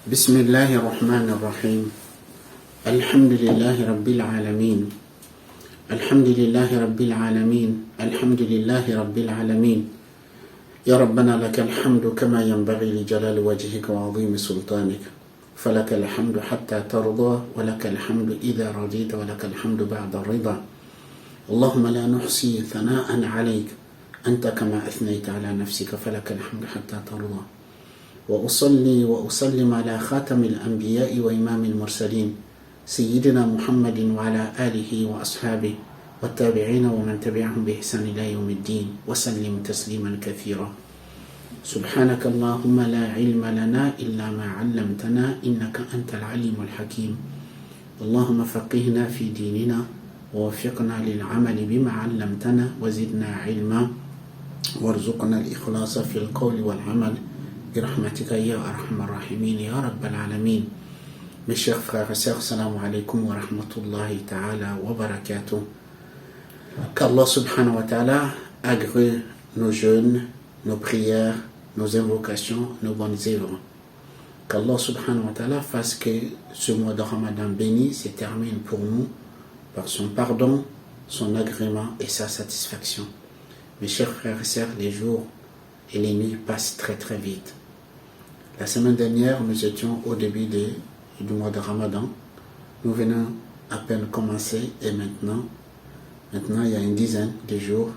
بسم الله الرحمن الرحيم الحمد لله رب العالمين الحمد لله رب العالمين الحمد لله رب العالمين يا ربنا لك الحمد كما ينبغي لجلال وجهك وعظيم سلطانك فلك الحمد حتى ترضى ولك الحمد إذا رضيت ولك الحمد بعد الرضا اللهم لا نحصي ثناء عليك أنت كما أثنيت على نفسك فلك الحمد حتى ترضى وأصلي وأسلم على خاتم الأنبياء وإمام المرسلين سيدنا محمد وعلى آله وأصحابه والتابعين ومن تبعهم بإحسان إلى يوم الدين وسلم تسليما كثيرا سبحانك اللهم لا علم لنا إلا ما علمتنا إنك أنت العليم الحكيم اللهم فقهنا في ديننا ووفقنا للعمل بما علمتنا وزدنا علما وارزقنا الإخلاص في القول والعمل برحمتك يا أرحم الراحمين يا رب العالمين. Mes chers frères et sœurs, salam alaikum wa rahmatullahi ta'ala wa barakatuh. Qu'Allah subhanahu wa ta'ala agrée nos jeûnes, nos prières, nos invocations, nos bonnes œuvres. Qu'Allah subhanahu wa ta'ala fasse que ce mois de Ramadan béni se termine pour nous par son pardon, son agrément et sa satisfaction. Mes chers frères et sœurs, les jours et les nuits passent très très vite. La semaine dernière, nous étions au début du mois de Ramadan. Nous venons à peine commencer et maintenant il y a une dizaine de jours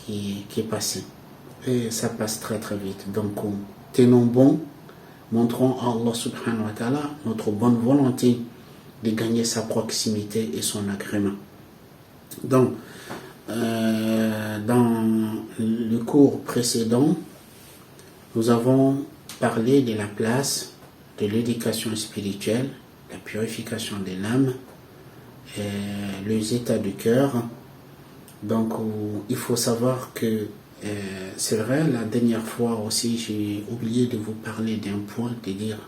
qui est passé. Et ça passe très très vite. Donc, tenons bon, montrons à Allah subhanahu wa ta'ala notre bonne volonté de gagner sa proximité et son agrément. Donc, dans le cours précédent, nous avons parlé de la place de l'éducation spirituelle, la purification de l'âme, les états du cœur. Donc, il faut savoir que c'est vrai, la dernière fois aussi, j'ai oublié de vous parler d'un point, de dire,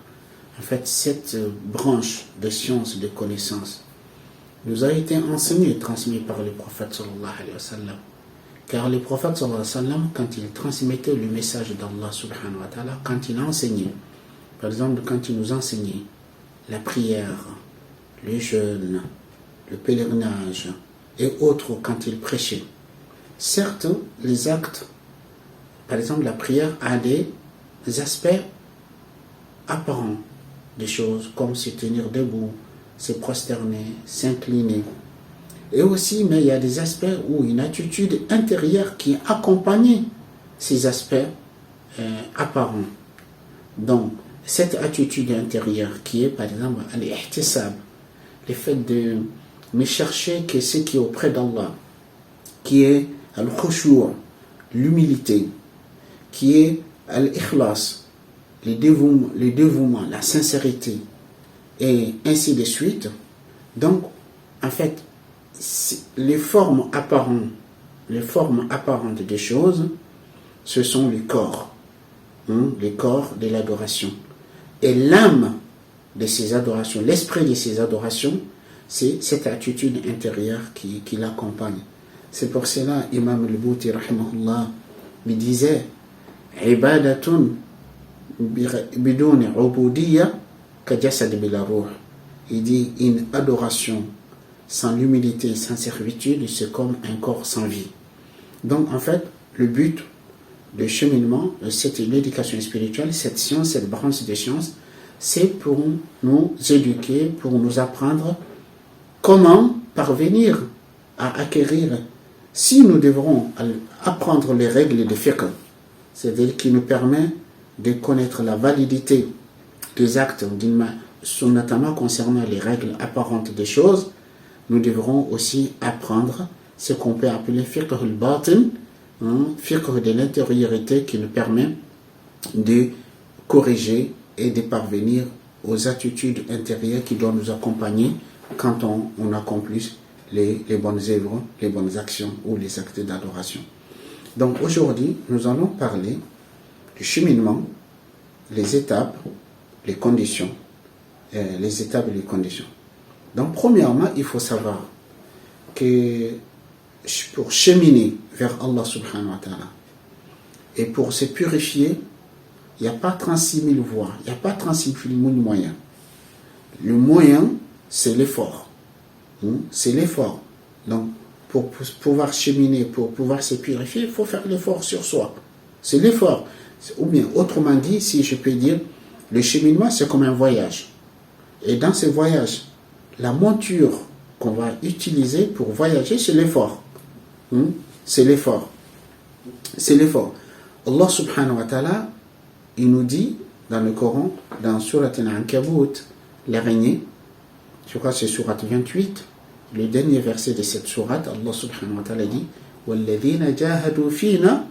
en fait, cette branche de science, de connaissance, nous a été enseignée, transmise par le prophète sallallahu alayhi wa sallam. Car le prophète sallallahu alayhi wa sallam, quand il transmettait le message d'Allah subhanahu wa ta'ala, quand il enseignait, par exemple, quand il nous enseignait la prière, le jeûne, le pèlerinage et autres quand il prêchait, certes, les actes, par exemple, la prière a des aspects apparents des choses comme se tenir debout, se prosterner, s'incliner. Et aussi, mais il y a des aspects où une attitude intérieure qui accompagne ces aspects apparents. Donc, cette attitude intérieure qui est, par exemple, al-ihtisab, le fait de me chercher que ce qui est auprès d'Allah, qui est al-khushu', l'humilité, qui est al-ikhlas, le dévouement, la sincérité, et ainsi de suite. Donc, en fait, les formes apparentes des choses, ce sont les corps de l'adoration. Et l'âme de ces adorations, l'esprit de ces adorations, c'est cette attitude intérieure qui l'accompagne. C'est pour cela, Imam al-Bouti, rahimahullah, me disait, ibadatun biduni ubudiyya ka jasad bila ruh. Il dit, une adoration sans l'humilité, sans servitude, c'est comme un corps sans vie. Donc, en fait, le but de cheminement, c'est l'éducation spirituelle, cette science, cette branche de science, c'est pour nous éduquer, pour nous apprendre comment parvenir à acquérir, si nous devrons apprendre les règles de fiqh, c'est-à-dire qui nous permet de connaître la validité des actes, notamment concernant les règles apparentes des choses, nous devrons aussi apprendre ce qu'on peut appeler fiqh al-batin, fiqh de l'intériorité qui nous permet de corriger et de parvenir aux attitudes intérieures qui doivent nous accompagner quand on accomplit les bonnes œuvres, les bonnes actions ou les actes d'adoration. Donc aujourd'hui, nous allons parler du cheminement, les étapes, les conditions, les étapes et les conditions. Donc premièrement, il faut savoir que pour cheminer vers Allah subhanahu wa ta'ala et pour se purifier, il n'y a pas 36 000 voies, il n'y a pas 36 000 moyens. Le moyen, c'est l'effort. C'est l'effort. Donc, pour pouvoir cheminer, pour pouvoir se purifier, il faut faire l'effort sur soi. C'est l'effort. Ou bien, autrement dit, si je peux dire, le cheminement, c'est comme un voyage. Et dans ce voyage, la monture qu'on va utiliser pour voyager, c'est l'effort. C'est l'effort. C'est l'effort. Allah subhanahu wa ta'ala, il nous dit dans le Coran, dans Surat Al-Ankabut, l'araignée, je crois que c'est Surat 28, le dernier verset de cette Surat, Allah subhanahu wa ta'ala dit وَالَّذِينَ جَاهَدُوا فِينَا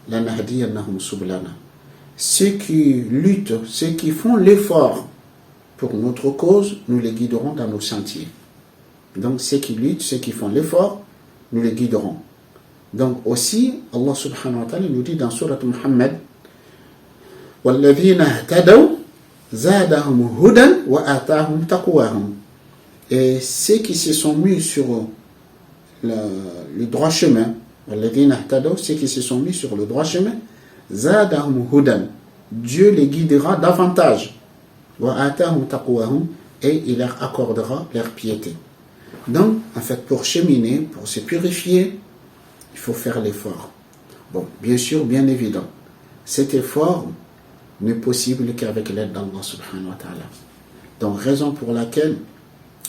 لَنَهْدِيَنَّهُمْ سُبُلَنَا. Ceux qui luttent, ceux qui font l'effort pour notre cause, nous les guiderons dans nos sentiers. Donc ceux qui luttent, ceux qui font l'effort, nous les guiderons. Donc aussi, Allah subhanahu wa ta'ala nous dit dans Surat Muhammad وَالَّذِينَ اهْتَدَوْا زَادَهُمْ هُدًى وَآتَاهُمْ تَقْوَاهُمْ. Et ceux qui se sont mis sur le droit chemin, ceux qui se sont mis sur le droit chemin, زَادَهُمْ هُدًى, Dieu les guidera davantage. وَآتَاهُمْ تَقْوَاهُمْ, et il leur accordera leur piété. Donc, en fait, pour cheminer, pour se purifier, il faut faire l'effort. Bon, bien sûr, bien évident, cet effort n'est possible qu'avec l'aide d'Allah subhanahu wa ta'ala. Donc, raison pour laquelle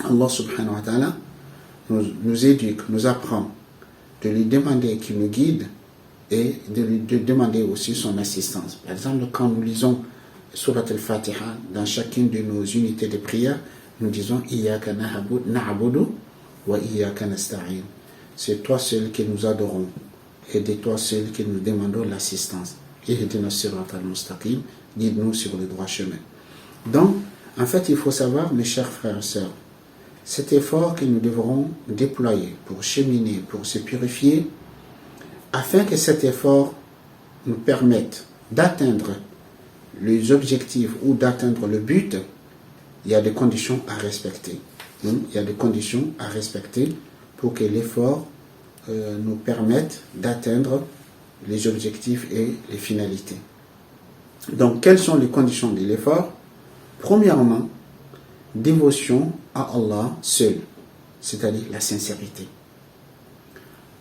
Allah subhanahu wa ta'ala nous éduque, nous apprend de lui demander qu'il nous guide et de demander aussi son assistance. Par exemple, quand nous lisons Surat al-Fatiha, dans chacune de nos unités de prière, nous disons Iyyaka na'budu wa iyyaka nasta'in. C'est toi seul que nous adorons et de toi seul que nous demandons l'assistance. Ihdina as-sirata al-mustaqim, guide-nous sur le droit chemin. Donc, en fait, il faut savoir, mes chers frères et sœurs, cet effort que nous devrons déployer pour cheminer, pour se purifier, afin que cet effort nous permette d'atteindre les objectifs ou d'atteindre le but, il y a des conditions à respecter. Il y a des conditions à respecter pour que l'effort nous permette d'atteindre les objectifs et les finalités. Donc, quelles sont les conditions de l'effort? Premièrement, dévotion à Allah seul, c'est-à-dire la sincérité.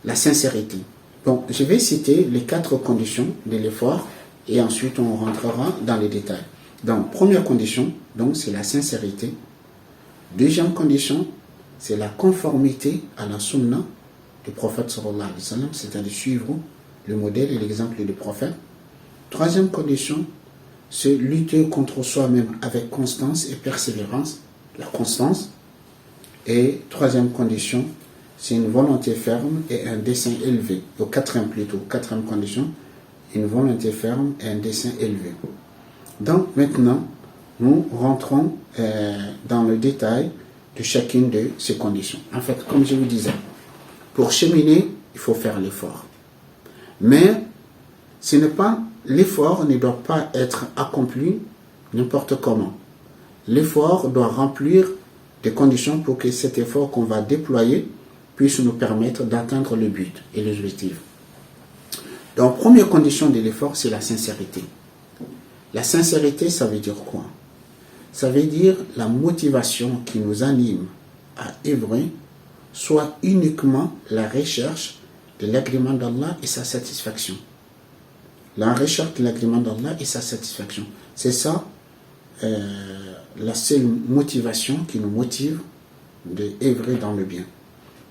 La sincérité. Bon, je vais citer les 4 conditions de l'effort et ensuite on rentrera dans les détails. Donc, première condition, donc, c'est la sincérité. Deuxième condition, c'est la conformité à la sunna du prophète sallallahu alayhi wa sallam, c'est-à-dire suivre le modèle et l'exemple du prophète. Troisième condition, c'est lutter contre soi-même avec constance et persévérance, la constance. Et troisième condition, c'est une volonté ferme et un dessein élevé. Quatrième condition, une volonté ferme et un dessein élevé. Donc maintenant, nous rentrons dans le détail de chacune de ces conditions. En fait, comme je vous disais, pour cheminer, il faut faire l'effort. Mais l'effort ne doit pas être accompli n'importe comment. L'effort doit remplir des conditions pour que cet effort qu'on va déployer puisse nous permettre d'atteindre le but et l'objectif. Donc, première condition de l'effort, c'est la sincérité. La sincérité, ça veut dire quoi? Ça veut dire la motivation qui nous anime à œuvrer soit uniquement la recherche de l'agrément d'Allah et sa satisfaction. La recherche de l'agrément d'Allah et sa satisfaction. C'est ça la seule motivation qui nous motive d'œuvrer dans le bien.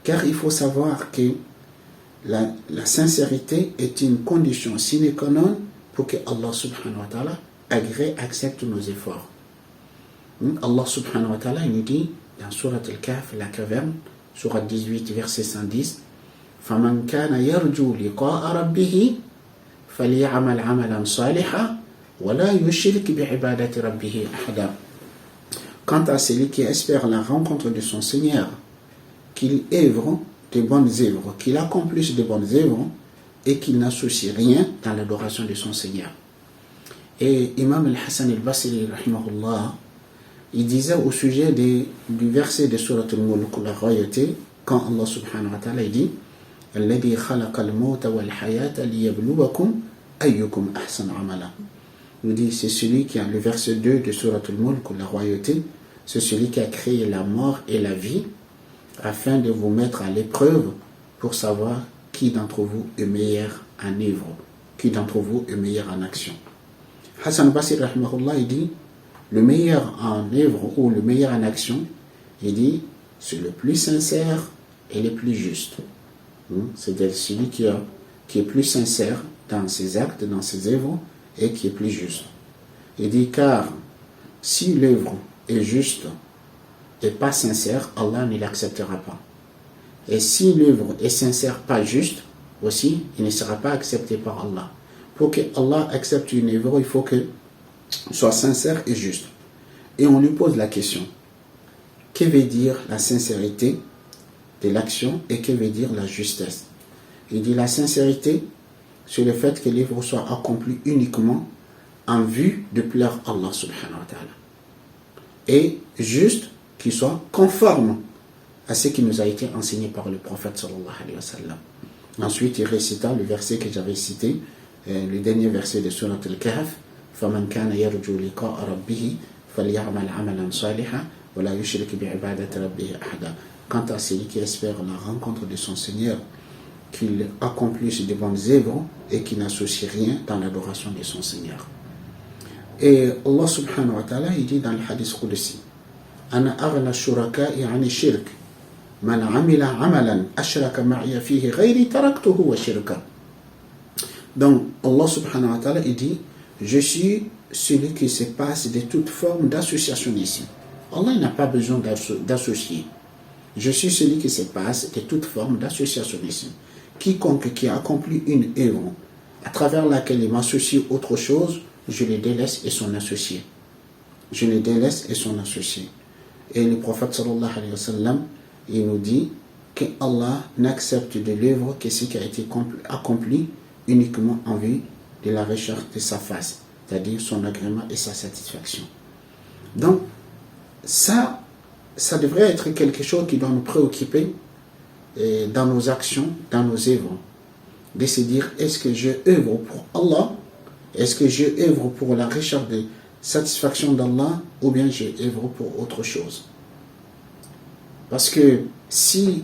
Car il faut savoir que la sincérité est une condition sine qua non pour que Allah subhanahu wa ta'ala accepte nos efforts. Allah subhanahu wa ta'ala nous dit dans Surat Al-Kahf, la caverne, Surat 18, verset 110, فَمَنْ كَانَ يَرْجُو لِقَاءَ رَبِّهِ فَلْيَعْمَلْ عَمَلًا صَالِحًا وَلَا يُشْرِكْ بِعِبَادَةِ رَبِّهِ أَحَدًا. Quant à celui qui espère la rencontre de son Seigneur, qu'il œuvre de bonnes œuvres, qu'il accomplisse de bonnes œuvres et qu'il n'associe rien dans l'adoration de son Seigneur. Et Imam al-Hassan al-Basri, rahimahullah, il disait au sujet du verset de Surat al-Mulk, la royauté, quand Allah subhanahu wa ta'ala dit الذي خلق الموت والحياة ليبلوكم أيكم أحسن عملا. nous dit, c'est celui qui a le verset 2 de Surat al-Mulk, la royauté, c'est celui qui a créé la mort et la vie, afin de vous mettre à l'épreuve pour savoir qui d'entre vous est meilleur en œuvre, qui d'entre vous est meilleur en action. Hassan al-Basri, rahimahullah, il dit, le meilleur en œuvre ou le meilleur en action, il dit, c'est le plus sincère et le plus juste. C'est-à-dire celui qui est plus sincère dans ses actes, dans ses œuvres, et qui est plus juste. Il dit, car si l'œuvre est juste et pas sincère, Allah ne l'acceptera pas. Et si l'œuvre est sincère, pas juste, aussi, il ne sera pas accepté par Allah. Pour que Allah accepte une œuvre, il faut qu'elle soit sincère et juste. Et on lui pose la question, que veut dire la sincérité de l'action et que veut dire la justesse? Il dit, la sincérité, c'est le fait que l'œuvre soit accomplie uniquement en vue de plaire à Allah subhanahu wa ta'ala. Et juste, qu'il soit conforme à ce qui nous a été enseigné par le prophète sallallahu alayhi wa sallam. Ensuite, il récita le verset que j'avais cité, le dernier verset de Surat al-Kahf, فَمَنْ كَانَ يَرْجُو لِقَاءَ رَبِّهِ فَلْيَعْمَلْ عَمَلًا صَالِحًا وَلَا يُشْرِكْ بِعِبَادَةِ رَبِّهِ أَحَدًا. Quant à celui qui espère la rencontre de son Seigneur, qu'il accomplisse de bonnes œuvres et qu'il n'associe rien dans l'adoration de son Seigneur. Et Allah subhanahu wa ta'ala, il dit dans le hadith Qudsi, أَنَا أَغْنَى الشُّرَكَاءِ عَنِ الشِّرْكِ مَنْ عَمِلَ عَمَلًا أَشْرَكَ مَعِيَ فِيهِ غَيْرِي تَرَكْتُهُ وَشِرْكًا. Donc Allah subhanahu wa ta'ala, il dit, je suis celui qui se passe de toute forme d'associationnisme. Allah n'a pas besoin d'associer. Je suis celui qui se passe de toute forme d'associationnisme. Quiconque qui a accompli une œuvre à travers laquelle il m'associe autre chose, je le délaisse et son associé. Je le délaisse et son associé. Et le prophète sallallahu alayhi wa sallam, il nous dit que Allah n'accepte de l'œuvre que ce qui a été accompli uniquement en vue de la recherche de sa face, c'est-à-dire son agrément et sa satisfaction. Donc, ça devrait être quelque chose qui doit nous préoccuper dans nos actions, dans nos œuvres. De se dire, est-ce que je œuvre pour Allah? Est-ce que je œuvre pour la recherche de satisfaction d'Allah? Ou bien je œuvre pour autre chose? Parce que si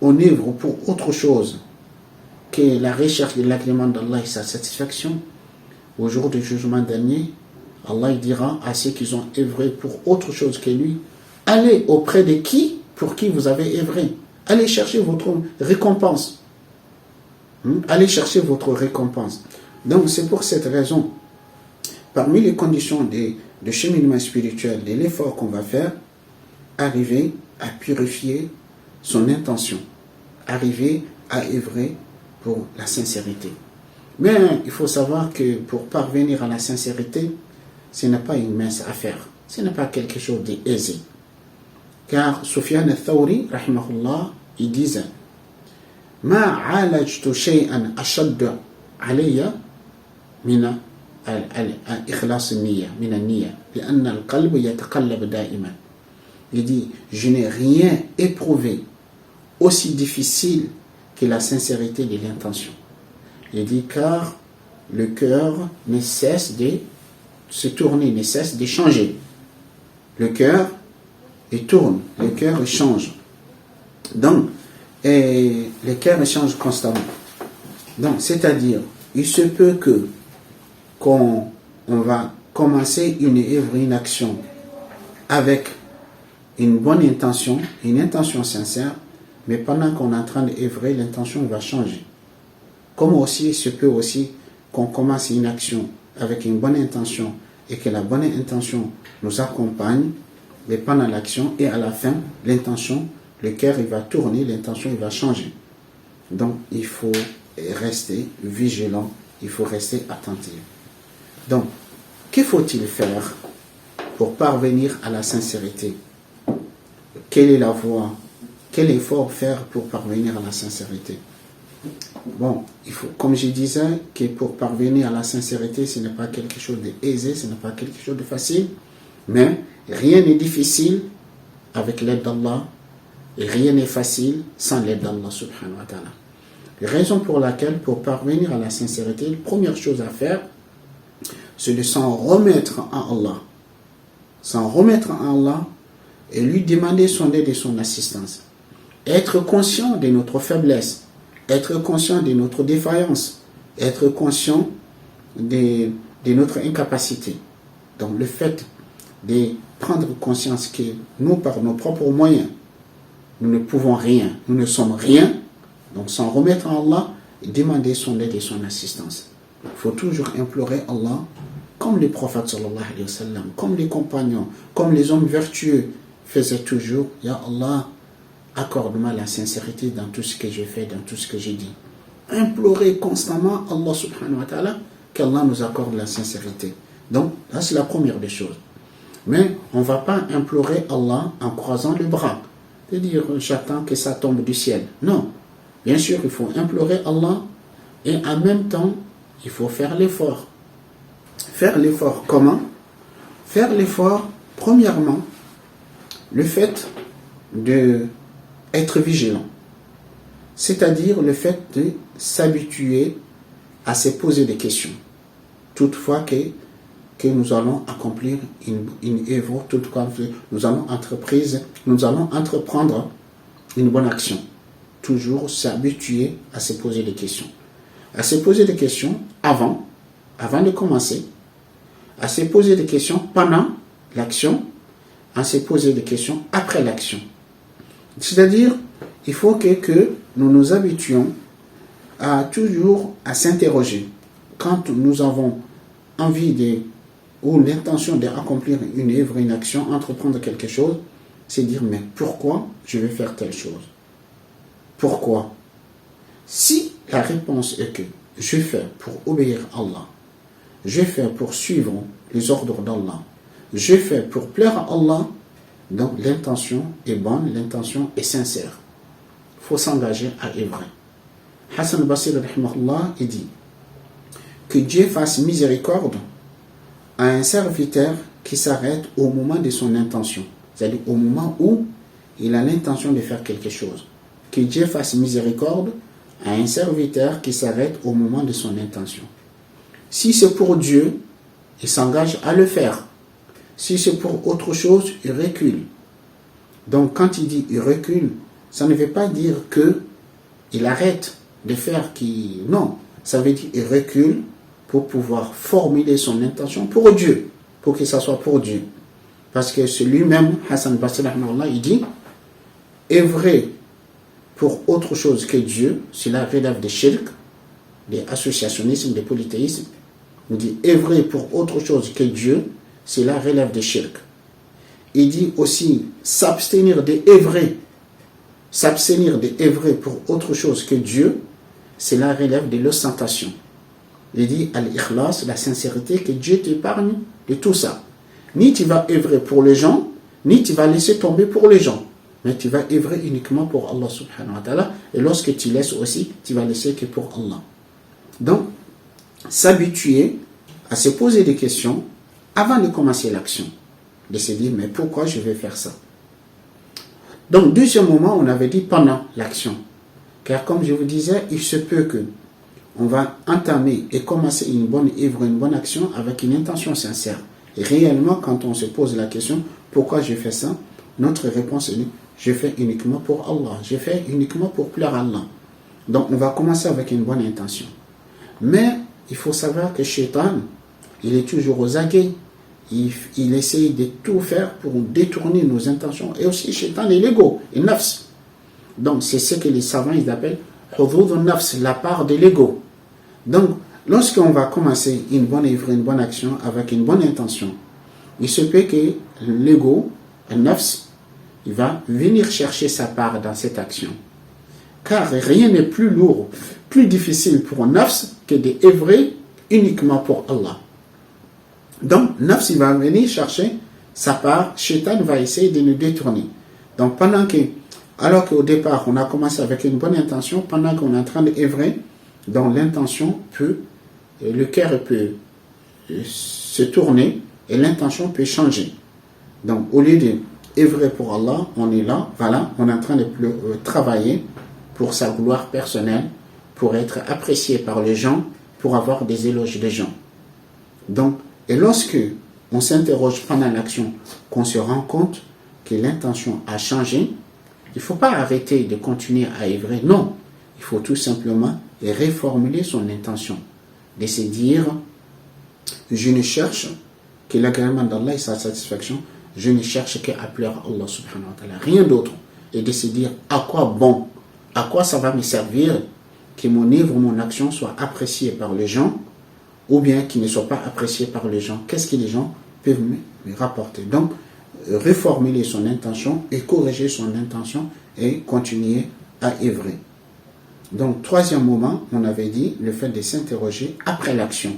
on œuvre pour autre chose que la recherche de l'agrément d'Allah et sa satisfaction, au jour du jugement dernier, Allah il dira à ceux qui ont œuvré pour autre chose que lui, allez auprès de qui, pour qui vous avez œuvré. Allez chercher votre récompense. Allez chercher votre récompense. Donc c'est pour cette raison, parmi les conditions de cheminement spirituel, de l'effort qu'on va faire, arriver à purifier son intention, arriver à œuvrer pour la sincérité. Mais il faut savoir que pour parvenir à la sincérité, ce n'est pas une mince affaire, ce n'est pas quelque chose d'aisé. Car Sufyan al-Thawri, rahimahullah, il disait ما عالجت شيئا أشد علي من الإخلاص النية من النية لأن القلب يتقلب دائما. Il dit, je n'ai rien éprouvé aussi difficile que la sincérité de l'intention. Il dit, car le cœur ne cesse de se tourner, ne cesse de changer. Le cœur, il tourne, le cœur change. Donc, le cœur change constamment. Donc, c'est-à-dire, il se peut qu'on va commencer une œuvre, une action avec une bonne intention, une intention sincère, mais pendant qu'on est en train d'œuvrer, l'intention va changer. Comme aussi, il se peut aussi qu'on commence une action avec une bonne intention et que la bonne intention nous accompagne, mais pendant l'action et à la fin, l'intention, le cœur il va tourner, l'intention il va changer. Donc il faut rester vigilant, il faut rester attentif. Donc, que faut-il faire pour parvenir à la sincérité? Quelle est la voie? Quel effort faire pour parvenir à la sincérité? Bon, il faut, comme je disais, que pour parvenir à la sincérité, ce n'est pas quelque chose d'aisé, ce n'est pas quelque chose de facile, mais rien n'est difficile avec l'aide d'Allah et rien n'est facile sans l'aide d'Allah subhanahu wa ta'ala. Raison pour laquelle, pour parvenir à la sincérité, la première chose à faire, c'est de s'en remettre à Allah. S'en remettre à Allah et lui demander son aide et son assistance. Être conscient de notre faiblesse, être conscient de notre défaillance, être conscient de notre incapacité. Donc le fait de prendre conscience que nous, par nos propres moyens, nous ne pouvons rien, nous ne sommes rien, donc s'en remettre à Allah et demander son aide et son assistance. Il faut toujours implorer Allah, comme les prophètes sallallahu alayhi wa sallam, comme les compagnons, comme les hommes vertueux faisaient toujours. Ya Allah, accorde-moi la sincérité dans tout ce que je fais, dans tout ce que j'ai dit. Implorer constamment Allah subhanahu wa ta'ala qu'Allah nous accorde la sincérité. Donc, là c'est la première des choses. Mais on ne va pas implorer Allah en croisant les bras. C'est-à-dire, j'attends que ça tombe du ciel. Non. Bien sûr, il faut implorer Allah et en même temps, il faut faire l'effort. Faire l'effort comment? Faire l'effort, premièrement, le fait d'être vigilant. C'est-à-dire le fait de s'habituer à se poser des questions. Toutefois que nous allons accomplir une œuvre, toutefois que nous allons entreprendre une bonne action. Toujours s'habituer à se poser des questions. À se poser des questions avant de commencer, à se poser des questions pendant l'action, à se poser des questions après l'action. C'est-à-dire, il faut que nous nous habituions à toujours à s'interroger. Quand nous avons envie ou l'intention d'accomplir une œuvre, une action, entreprendre quelque chose, c'est dire, mais pourquoi je vais faire telle chose? Pourquoi? Si la réponse est que je fais pour obéir à Allah, je fais pour suivre les ordres d'Allah, je fais pour plaire à Allah, donc l'intention est bonne, l'intention est sincère. Il faut s'engager à œuvrer. Hassan al-Basri, rahimahullah, il dit que Dieu fasse miséricorde à un serviteur qui s'arrête au moment de son intention, c'est-à-dire au moment où il a l'intention de faire quelque chose. Que Dieu fasse miséricorde à un serviteur qui s'arrête au moment de son intention. Si c'est pour Dieu, il s'engage à le faire. Si c'est pour autre chose, il recule. Donc quand il dit il recule, ça ne veut pas dire qu'il arrête de faire Non, ça veut dire qu'il recule pour pouvoir formuler son intention pour Dieu, pour que ça soit pour Dieu. Parce que c'est lui-même, Hassan Basri, il dit, œuvrer pour autre chose que Dieu, cela relève des shirk, des associationnismes, des polythéismes. Il dit, œuvrer pour autre chose que Dieu, cela relève des shirk. Il dit aussi, s'abstenir d'œuvrer pour autre chose que Dieu, cela relève de l'ostentation. Il dit, al-ikhlas, la sincérité, que Dieu t'épargne de tout ça. Ni tu vas œuvrer pour les gens, ni tu vas laisser tomber pour les gens. Mais tu vas œuvrer uniquement pour Allah subhanahu wa ta'ala. Et lorsque tu laisses aussi, tu vas laisser que pour Allah. Donc, s'habituer à se poser des questions avant de commencer l'action. De se dire, mais pourquoi je vais faire ça? Donc, deuxième moment, on avait dit pendant l'action. Car comme je vous disais, il se peut que on va entamer et commencer une bonne œuvre, une bonne action avec une intention sincère. Et réellement, quand on se pose la question, pourquoi je fais ça? Notre réponse est, je fais uniquement pour Allah. Je fais uniquement pour plaire à Allah. Donc, on va commencer avec une bonne intention. Mais, il faut savoir que Shaitan, il est toujours aux aguets. Il essaye de tout faire pour détourner nos intentions. Et aussi, Shaitan est l'ego, et nafs. Donc, c'est ce que les savants ils appellent hudud nafs, la part de l'ego. Donc, lorsqu'on va commencer une bonne œuvre, une bonne action avec une bonne intention, il se peut que l'ego, le nafs, il va venir chercher sa part dans cette action. Car rien n'est plus lourd, plus difficile pour un nafs que d'œuvrer uniquement pour Allah. Donc, nafs, il va venir chercher sa part, Shaitan va essayer de nous détourner. Donc, alors qu'au départ, on a commencé avec une bonne intention, pendant qu'on est en train d'œuvrer, donc l'intention le cœur peut se tourner et l'intention peut changer. Donc, au lieu d'œuvrer pour Allah, on est là, voilà, on est en train de travailler pour sa gloire personnelle, pour être apprécié par les gens, pour avoir des éloges des gens. Donc, et lorsque on s'interroge pendant l'action, qu'on se rend compte que l'intention a changé, il ne faut pas arrêter de continuer à œuvrer. Non, il faut tout simplement reformuler son intention. De se dire, je ne cherche que l'agrément d'Allah et sa satisfaction, je ne cherche qu'à plaire à Allah subhanahu wa ta'ala, rien d'autre. Et de se dire, à quoi bon, à quoi ça va me servir que mon œuvre, mon action soit appréciée par les gens, ou bien qu'il ne soit pas apprécié par les gens. Qu'est-ce que les gens peuvent me rapporter? Donc, reformuler son intention et corriger son intention et continuer à œuvrer. Donc, troisième moment, on avait dit le fait de s'interroger après l'action.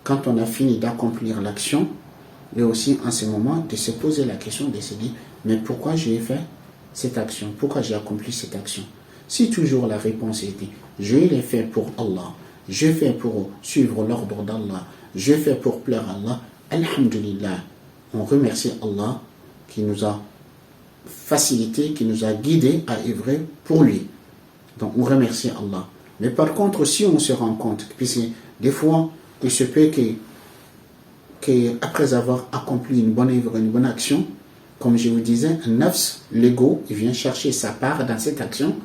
Quand on a fini d'accomplir l'action, et aussi en ce moment de se poser la question, de se dire, mais pourquoi j'ai fait cette action? Pourquoi j'ai accompli cette action? Si toujours la réponse était, je l'ai fait pour Allah, je fais pour suivre l'ordre d'Allah, je fais pour plaire à Allah, alhamdulillah, on remercie Allah qui nous a facilité, qui nous a guidés à œuvrer pour lui. Donc on remercie Allah. Mais par contre, si on se rend compte, puisque des fois, il se peut qu'après avoir accompli une bonne œuvre, une bonne action, comme je vous disais, un nafs, l'ego, il vient chercher sa part dans cette action,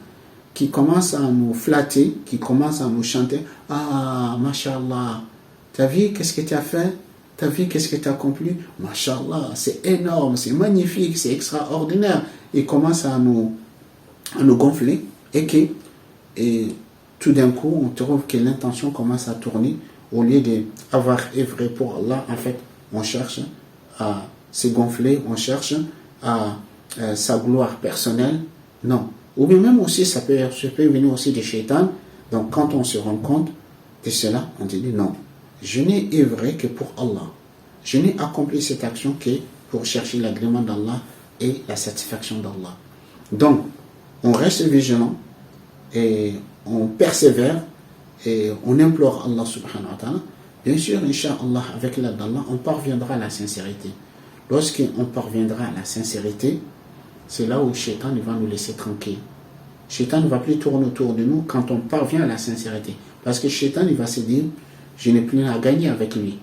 qui commence à nous flatter, qui commence à nous chanter, ah, mashallah, t'as vu qu'est-ce que tu as fait? T'as vu qu'est-ce que tu as accompli? Mashallah, c'est énorme, c'est magnifique, c'est extraordinaire. Il commence à nous gonfler et tout d'un coup, on trouve que l'intention commence à tourner. Au lieu d'avoir œuvré pour Allah, en fait, on cherche à se gonfler, on cherche à sa gloire personnelle. Non. Ou bien même aussi, ça peut venir aussi des shaitan. Donc, quand on se rend compte de cela, on dit non. Je n'ai œuvré que pour Allah. Je n'ai accompli cette action que pour chercher l'agrément d'Allah et la satisfaction d'Allah. Donc, on reste vigilant et on persévère et on implore Allah subhanahu wa ta'ala. Bien sûr, Inch'Allah, avec l'aide d'Allah, on parviendra à la sincérité. Lorsqu'on parviendra à la sincérité, c'est là où Shaitan va nous laisser tranquille. Shaitan ne va plus tourner autour de nous quand on parvient à la sincérité. Parce que Shaitan, il va se dire, je n'ai plus à gagner avec lui.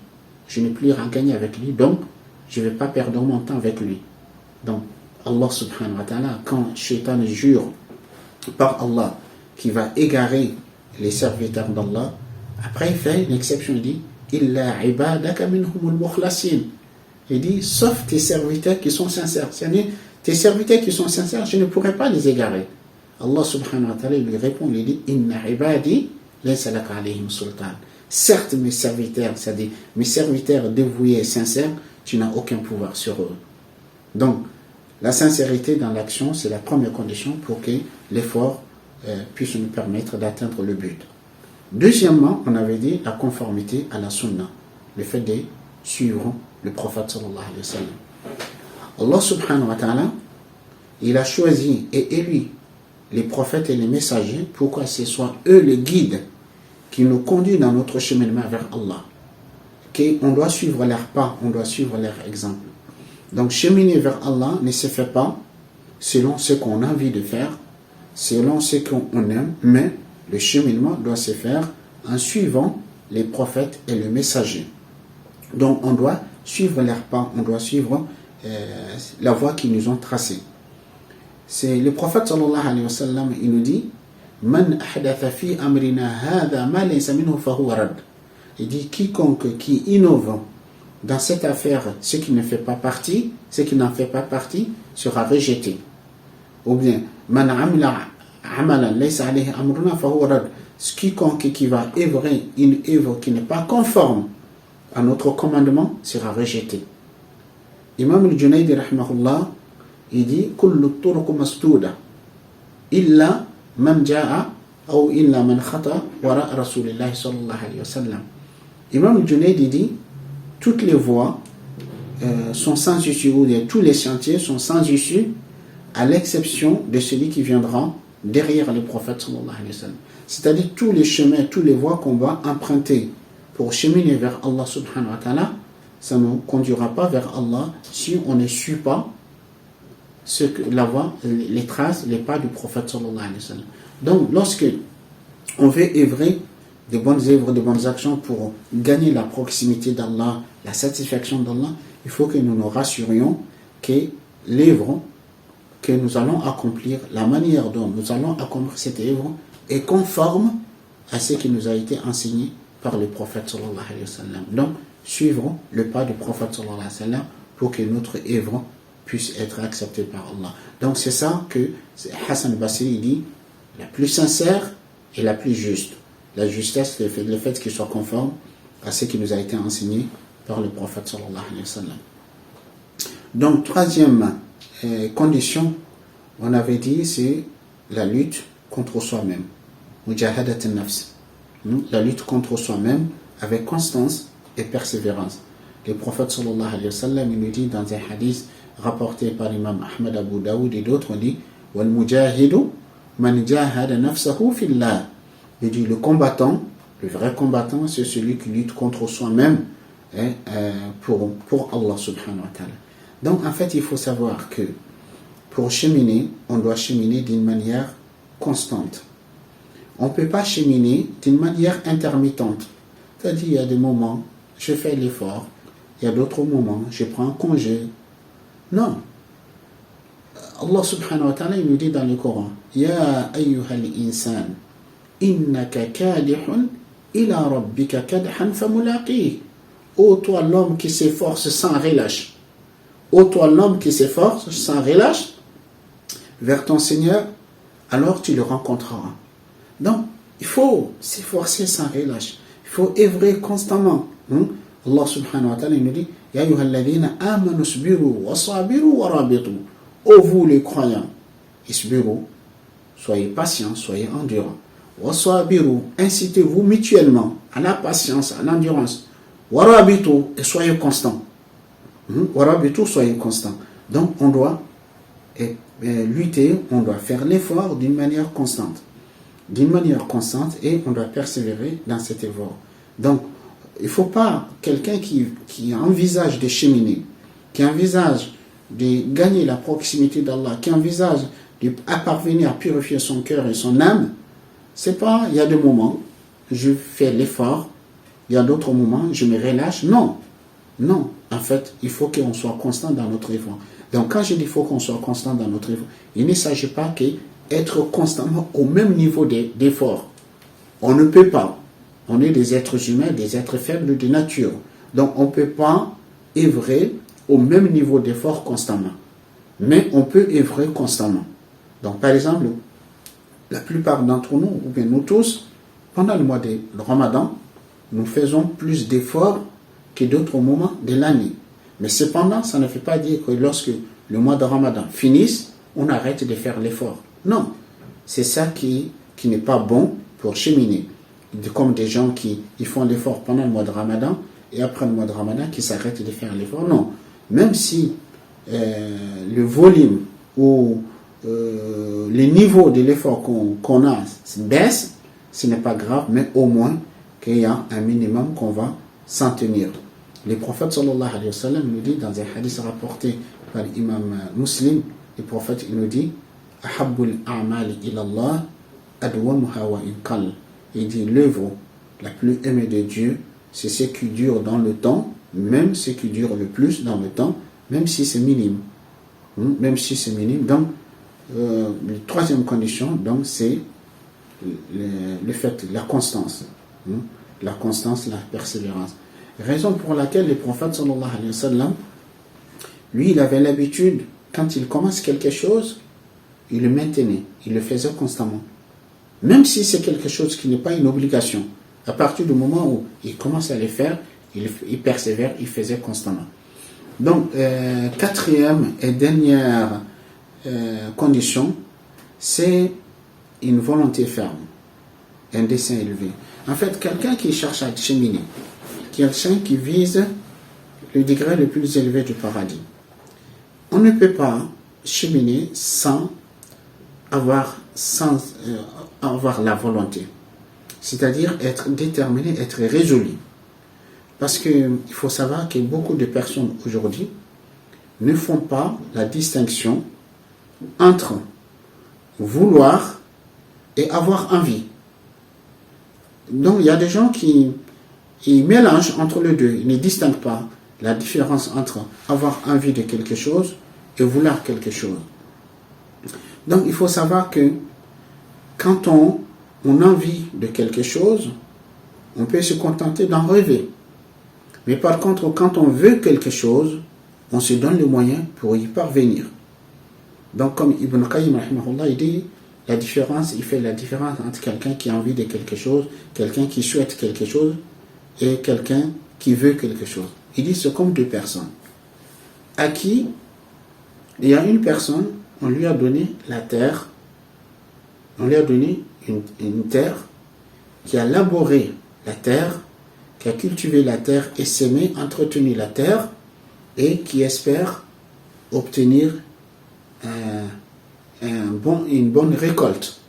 Je n'ai plus à gagner avec lui, donc je ne vais pas perdre mon temps avec lui. Donc, Allah subhanahu wa ta'ala, quand Shaitan jure par Allah qui va égarer les serviteurs d'Allah, après il fait une exception, il dit Illa ibadaka minhumul mukhlasin. Il dit sauf tes serviteurs qui sont sincères. C'est-à-dire, tes serviteurs qui sont sincères, je ne pourrai pas les égarer. Allah subhanahu wa ta'ala lui répond, il dit Inna ibadi laysa laka alayhim sultan. Certes, mes serviteurs, c'est-à-dire mes serviteurs dévoués et sincères, tu n'as aucun pouvoir sur eux. Donc, la sincérité dans l'action, c'est la première condition pour que l'effort puisse nous permettre d'atteindre le but. Deuxièmement, on avait dit la conformité à la sunna, le fait de suivre le prophète sallallahu alayhi wa sallam. Allah subhanahu wa ta'ala, il a choisi et élu les prophètes et les messagers pour que ce soit eux les guides qui nous conduisent dans notre cheminement vers Allah. On doit suivre leurs pas, on doit suivre leur exemple. Donc cheminer vers Allah ne se fait pas selon ce qu'on a envie de faire, selon ce qu'on aime, mais le cheminement doit se faire en suivant les prophètes et les messagers. Donc on doit suivre leurs pas, on doit suivre la voie qu'ils nous ont tracée. C'est le prophète sallallahu alayhi wa sallam, il nous dit Man ahdatha fi amrina hadha ma laysa minhu fahuwa rad. Il dit quiconque qui innove dans cette affaire ce qui ne fait pas partie, ce qui n'en fait pas partie sera rejeté. Ou bien Man amila amalan laysa alayhi amruna fahuwa rad. Quiconque qui va œuvrer une œuvre qui n'est pas conforme à notre commandement sera rejeté. Imam al-Junaydi rahimahullah, il dit kullu turuq masduda illa man jaa ou illa man khata wara rasulillah sallallahu alayhi wa sallam. Imam al-Junaydi dit toutes les voies sont sans issue, ou tous les chantiers sont sans issue à l'exception de celui qui viendra derrière le prophète sallallahu alayhi wa sallam. C'est-à-dire tous les chemins, tous les voies qu'on va emprunter pour cheminer vers Allah subhanahu wa ta'ala, ça ne nous conduira pas vers Allah si on ne suit pas la voie, les traces, les pas du prophète sallallahu alayhi wa sallam. Donc lorsque on veut œuvrer des bonnes œuvres, des bonnes actions pour gagner la proximité d'Allah, la satisfaction d'Allah, il faut que nous nous rassurions que l'œuvre que nous allons accomplir, la manière dont nous allons accomplir cette œuvre est conforme à ce qui nous a été enseigné par le prophète sallallahu alayhi wa sallam. Donc, suivre le pas du prophète sallallahu alayhi wa sallam pour que notre œuvre puisse être acceptée par Allah. Donc, c'est ça que Hassan Basri dit, la plus sincère et la plus juste. La justesse, le fait qu'il soit conforme à ce qui nous a été enseigné par le prophète sallallahu alayhi wa sallam. Donc, troisième condition, on avait dit, c'est la lutte contre soi-même. Mujahadat al-nafs. La lutte contre soi-même avec constance et persévérance. Le prophète sallallahu alayhi wa sallam, il nous dit dans un hadith rapporté par l'imam Ahmad Abu Daoud et d'autres, on dit wal mujahidu man jahada nafsahu fillah. Il dit le combattant, le vrai combattant, c'est celui qui lutte contre soi-même pour Allah subhanahu wa ta'ala. Donc en fait, il faut savoir que pour cheminer, on doit cheminer d'une manière constante. On ne peut pas cheminer d'une manière intermittente. C'est-à-dire, il y a des moments, je fais l'effort, il y a d'autres moments, je prends un congé. Non. Allah subhanahu wa ta'ala, il nous dit dans le Coran, Ya ayyuhal insan, innaka kadihun ila rabbika kadhan famulaqih. Ô toi l'homme qui s'efforce sans relâche. Ô toi l'homme qui s'efforce sans relâche vers ton Seigneur, alors tu le rencontreras. Donc, il faut s'efforcer sans relâche. Il faut œuvrer constamment. Allah subhanahu wa ta'ala nous dit Ya ayyuhalladhina amanu sbiru wa sabiru wa rabitu. Ô vous les croyants, isbiru, soyez patients, soyez endurants. Wa sabiru, incitez-vous mutuellement à la patience, à l'endurance. Wa rabitu, et soyez constants. Wa rabitu, soyez constants. Donc, on doit lutter, on doit faire l'effort d'une manière constante. D'une manière constante et on doit persévérer dans cet effort. Donc, il ne faut pas quelqu'un qui envisage de cheminer, qui envisage de gagner la proximité d'Allah, qui envisage de parvenir à purifier son cœur et son âme. C'est pas, il y a des moments, je fais l'effort, il y a d'autres moments, je me relâche. Non, non. En fait, il faut qu'on soit constant dans notre effort. Donc, quand je dis qu'il faut qu'on soit constant dans notre effort, il ne s'agit pas qu'être constamment au même niveau d'effort. On ne peut pas. On est des êtres humains, des êtres faibles de nature. Donc, on ne peut pas œuvrer au même niveau d'effort constamment. Mais on peut œuvrer constamment. Donc, par exemple, la plupart d'entre nous, ou bien nous tous, pendant le mois de Ramadan, nous faisons plus d'efforts que d'autres moments de l'année. Mais cependant, ça ne fait pas dire que lorsque le mois de Ramadan finisse, on arrête de faire l'effort. Non, c'est ça qui n'est pas bon pour cheminer. Comme des gens qui font l'effort pendant le mois de Ramadan et après le mois de Ramadan qui s'arrêtent de faire l'effort. Non, même si le volume ou le niveau de l'effort qu'on a baisse, ce n'est pas grave, mais au moins qu'il y a un minimum qu'on va s'en tenir. Le prophète sallallahu alayhi wa sallam nous dit dans un hadith rapporté par l'imam Muslim, le prophète il nous dit Ahabbul a'mali ilallah adwamuha wa inkal. Il dit l'œuvre la plus aimée de Dieu, c'est ce qui dure dans le temps, même ce qui dure le plus dans le temps, même si c'est minime. Même si c'est minime. Donc, la troisième condition, donc, c'est le fait, la constance. La constance, la persévérance. Raison pour laquelle le prophète sallallahu alayhi wa sallam, lui, il avait l'habitude, quand il commence quelque chose, il le maintenait, il le faisait constamment. Même si c'est quelque chose qui n'est pas une obligation, à partir du moment où il commence à le faire, il persévère, il faisait constamment. Donc, quatrième et dernière condition, c'est une volonté ferme, un dessein élevé. En fait, quelqu'un qui cherche à cheminer, quelqu'un qui vise le degré le plus élevé du paradis, on ne peut pas cheminer sans avoir la volonté. C'est-à-dire être déterminé, être résolu. Parce qu'il faut savoir que beaucoup de personnes aujourd'hui ne font pas la distinction entre vouloir et avoir envie. Donc il y a des gens qui ils mélangent entre les deux, ils ne distinguent pas la différence entre avoir envie de quelque chose et vouloir quelque chose. Donc il faut savoir que quand on a envie de quelque chose, on peut se contenter d'en rêver. Mais par contre, quand on veut quelque chose, on se donne les moyens pour y parvenir. Donc comme Ibn Qayyim rahimahullah, il dit, il fait la différence entre quelqu'un qui a envie de quelque chose, quelqu'un qui souhaite quelque chose, et quelqu'un qui veut quelque chose. Il dit c'est comme deux personnes. À qui il y a une personne, on lui a donné la terre, on lui a donné une terre qui a labouré la terre, qui a cultivé la terre et semé, entretenu la terre et qui espère obtenir une bonne récolte.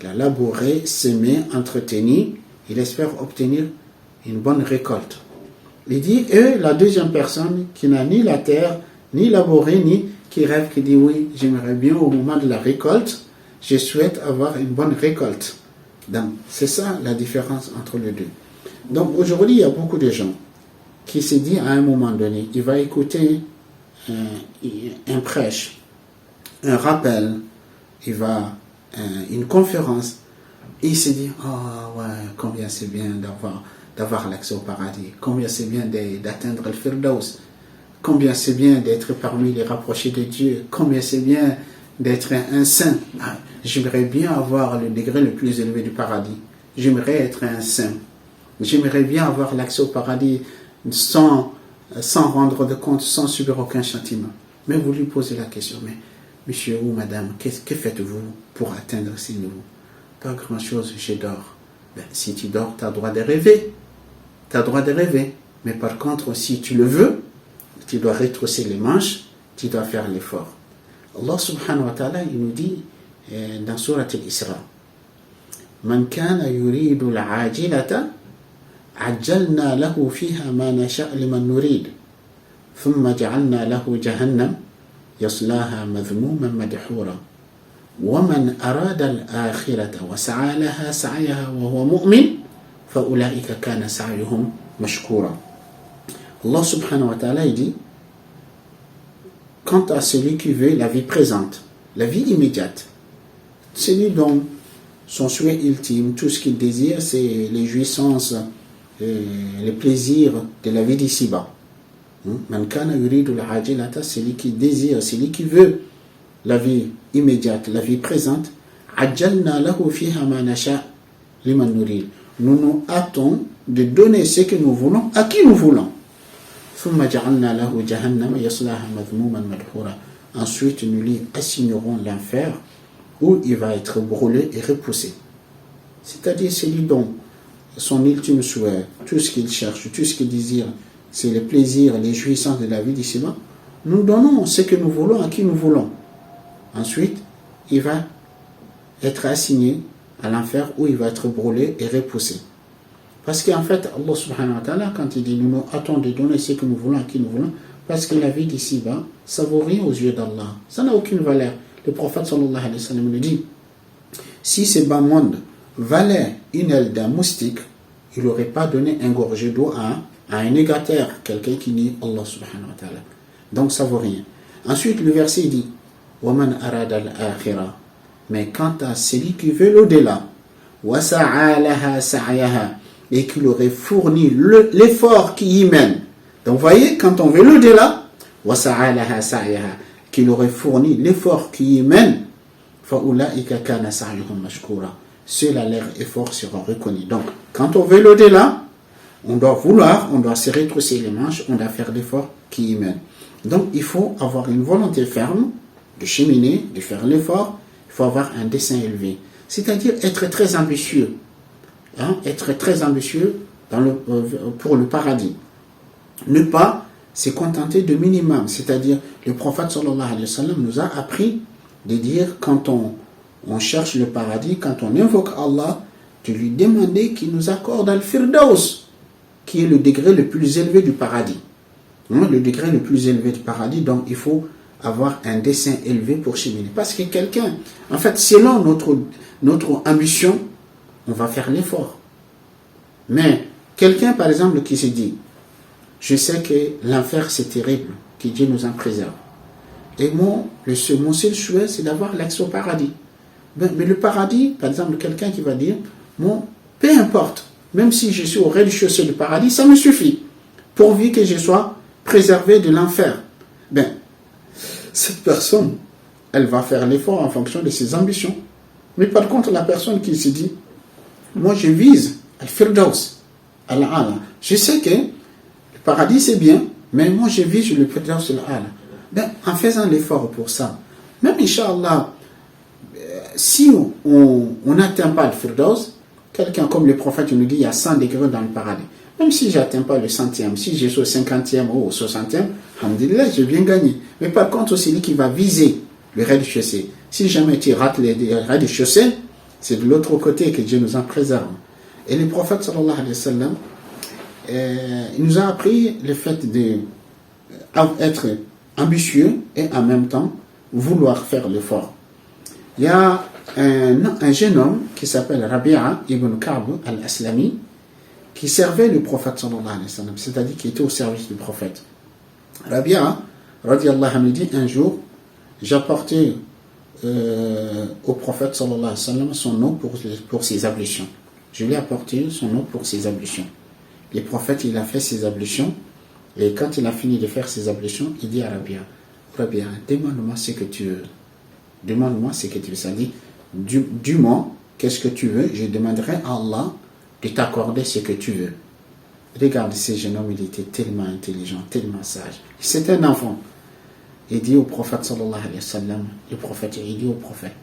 Il a labouré, semé, entretenu, il espère obtenir une bonne récolte. Il dit, la deuxième personne qui n'a ni la terre, ni labouré, ni qui rêve, qui dit oui, j'aimerais bien au moment de la récolte, je souhaite avoir une bonne récolte. Donc, c'est ça la différence entre les deux. Donc, aujourd'hui, il y a beaucoup de gens qui se disent à un moment donné, il va écouter un prêche, un rappel, une conférence, et il se dit, oh ouais, combien c'est bien d'avoir l'accès au paradis, combien c'est bien d'atteindre le Firdaus, combien c'est bien d'être parmi les rapprochés de Dieu, combien c'est bien d'être un saint. J'aimerais bien avoir le degré le plus élevé du paradis. J'aimerais être un saint. J'aimerais bien avoir l'accès au paradis sans rendre de compte, sans subir aucun châtiment. Mais vous lui posez la question, mais monsieur ou madame, que faites-vous pour atteindre ces niveaux? Pas grand-chose, je dors. Ben, si tu dors, tu as le droit de rêver. Tu as le droit de rêver. Mais par contre, si tu le veux, tu dois retrousser les manches, tu dois faire l'effort. Allah subhanahu wa ta'ala, il nous dit dans Surat al-Isra, Man kana yuridu al-ajilata, ajjalna lahu fiha ma nasha' liman nurid, thumma ja'alna lahu jahannam, yaslaha madhmuman madhura. ومن أراد الآخرة وسعى لها سعيها وهو مؤمن فأولئك كان سعيهم مشكورا. Allah subhanahu wa ta'ala dit, quant à celui qui veut la vie présente, la vie immédiate, celui dont son souhait ultime, tout ce qu'il désire, c'est les jouissances, les plaisirs de la vie d'ici-bas. Man kana yuridu al-ajilata, celui qui désire, celui qui veut la vie immédiate, la vie présente, ajjalna lahu fiha ma nasha liman nurid. Nous nous hâtons de donner ce que nous voulons à qui nous voulons. Thumma ja'alna lahu jahannama yaslaha madhmuman madhura. Ensuite, nous lui assignerons l'enfer où il va être brûlé et repoussé. C'est-à-dire celui dont son ultime souhait, tout ce qu'il cherche, tout ce qu'il désire, c'est les plaisirs, les jouissances de la vie d'ici-bas. Nous donnons ce que nous voulons à qui nous voulons. Ensuite, il va être assigné à l'enfer où il va être brûlé et repoussé. Parce qu'en fait, Allah subhanahu wa ta'ala, quand il dit nous nous hâtons de donner ce que nous voulons à qui nous voulons, parce que la vie d'ici-bas, ça vaut rien aux yeux d'Allah. Ça n'a aucune valeur. Le prophète sallallahu alayhi wa sallam nous dit, si ce bas monde valait une aile d'un moustique, il n'aurait pas donné un gorgée d'eau à un négataire, quelqu'un qui nie Allah subhanahu wa ta'ala. Donc ça vaut rien. Ensuite, le verset dit, وَمَنْ أَرَادَ الْآخِرَةِ. Mais quant à celui qui veut l'au-delà, وَسَعَى لَهَا سَعْيَهَا, et qu'il aurait fourni l'effort qui y mène. Donc vous voyez, quand on veut l'au-delà, وَسَعَى لَهَا سَعْيَهَا, qu'il aurait fourni l'effort qui y mène, فَأُولَئِكَ كَانَ سَعْيُهُمْ مَشْكُورًا. Ceux-là, leur effort sera reconnu. Donc, quand on veut l'au-delà, on doit vouloir, on doit se retrousser les manches, on doit faire l'effort qui y mène. Donc, il faut avoir une volonté ferme de cheminer, de faire l'effort. Il faut avoir un dessein élevé. C'est-à-dire être très ambitieux. Être très ambitieux pour le paradis. Ne pas se contenter de minimum. C'est-à-dire, le prophète sallallahu alayhi wa sallam nous a appris de dire, quand on cherche le paradis, quand on invoque Allah, de lui demander qu'il nous accorde al-Firdaus, qui est le degré le plus élevé du paradis. Le degré le plus élevé du paradis, donc il faut avoir un dessein élevé pour cheminer. Parce que quelqu'un, en fait, selon notre ambition, on va faire l'effort. Mais quelqu'un, par exemple, qui se dit, je sais que l'enfer c'est terrible, que Dieu nous en préserve. Et mon seul souhait, c'est d'avoir l'accès au paradis. Mais le paradis, par exemple, quelqu'un qui va dire, peu importe, même si je suis au rez-de-chaussée du paradis, ça me suffit, pourvu que je sois préservé de l'enfer. Cette personne, elle va faire l'effort en fonction de ses ambitions. Mais par contre, la personne qui se dit, moi je vise al-Firdaus, al-A'la. Je sais que le paradis c'est bien, mais moi je vise le Firdaus al-A'la. En faisant l'effort pour ça, même Inch'Allah, si on n'atteint pas le Firdaus, quelqu'un comme le prophète nous dit, il y a 100 degrés dans le paradis. Même si je n'atteins pas le 100e, si je suis au 50e ou au 60e, alhamdulillah, j'ai bien gagné. Mais par contre, celui qui va viser le rez-de-chaussée, si jamais tu rates le rez-de-chaussée, c'est de l'autre côté que Dieu nous en préserve. Et le prophète sallallahu alayhi wa sallam, il nous a appris le fait d'être ambitieux et en même temps vouloir faire l'effort. Il y a un jeune homme qui s'appelle Rabi'a ibn Ka'b al-Aslami qui servait le prophète sallallahu alayhi wa sallam, c'est-à-dire qui était au service du prophète. Rabi'a, radiyallahu anhu, dit un jour, j'apportais au prophète sallallahu alayhi wa sallam son eau pour ses ablutions. Je lui ai apporté son eau pour ses ablutions. Le prophète, il a fait ses ablutions, et quand il a fini de faire ses ablutions, il dit à Rabi'a, demande-moi ce que tu veux. Demande-moi ce que tu veux. Ça dit, dis-moi, qu'est-ce que tu veux, je demanderai à Allah de t'accorder ce que tu veux. Regarde, ce jeune homme, il était tellement intelligent, tellement sage. C'était un enfant. Il dit au prophète sallallahu alayhi wa sallam, il dit au prophète,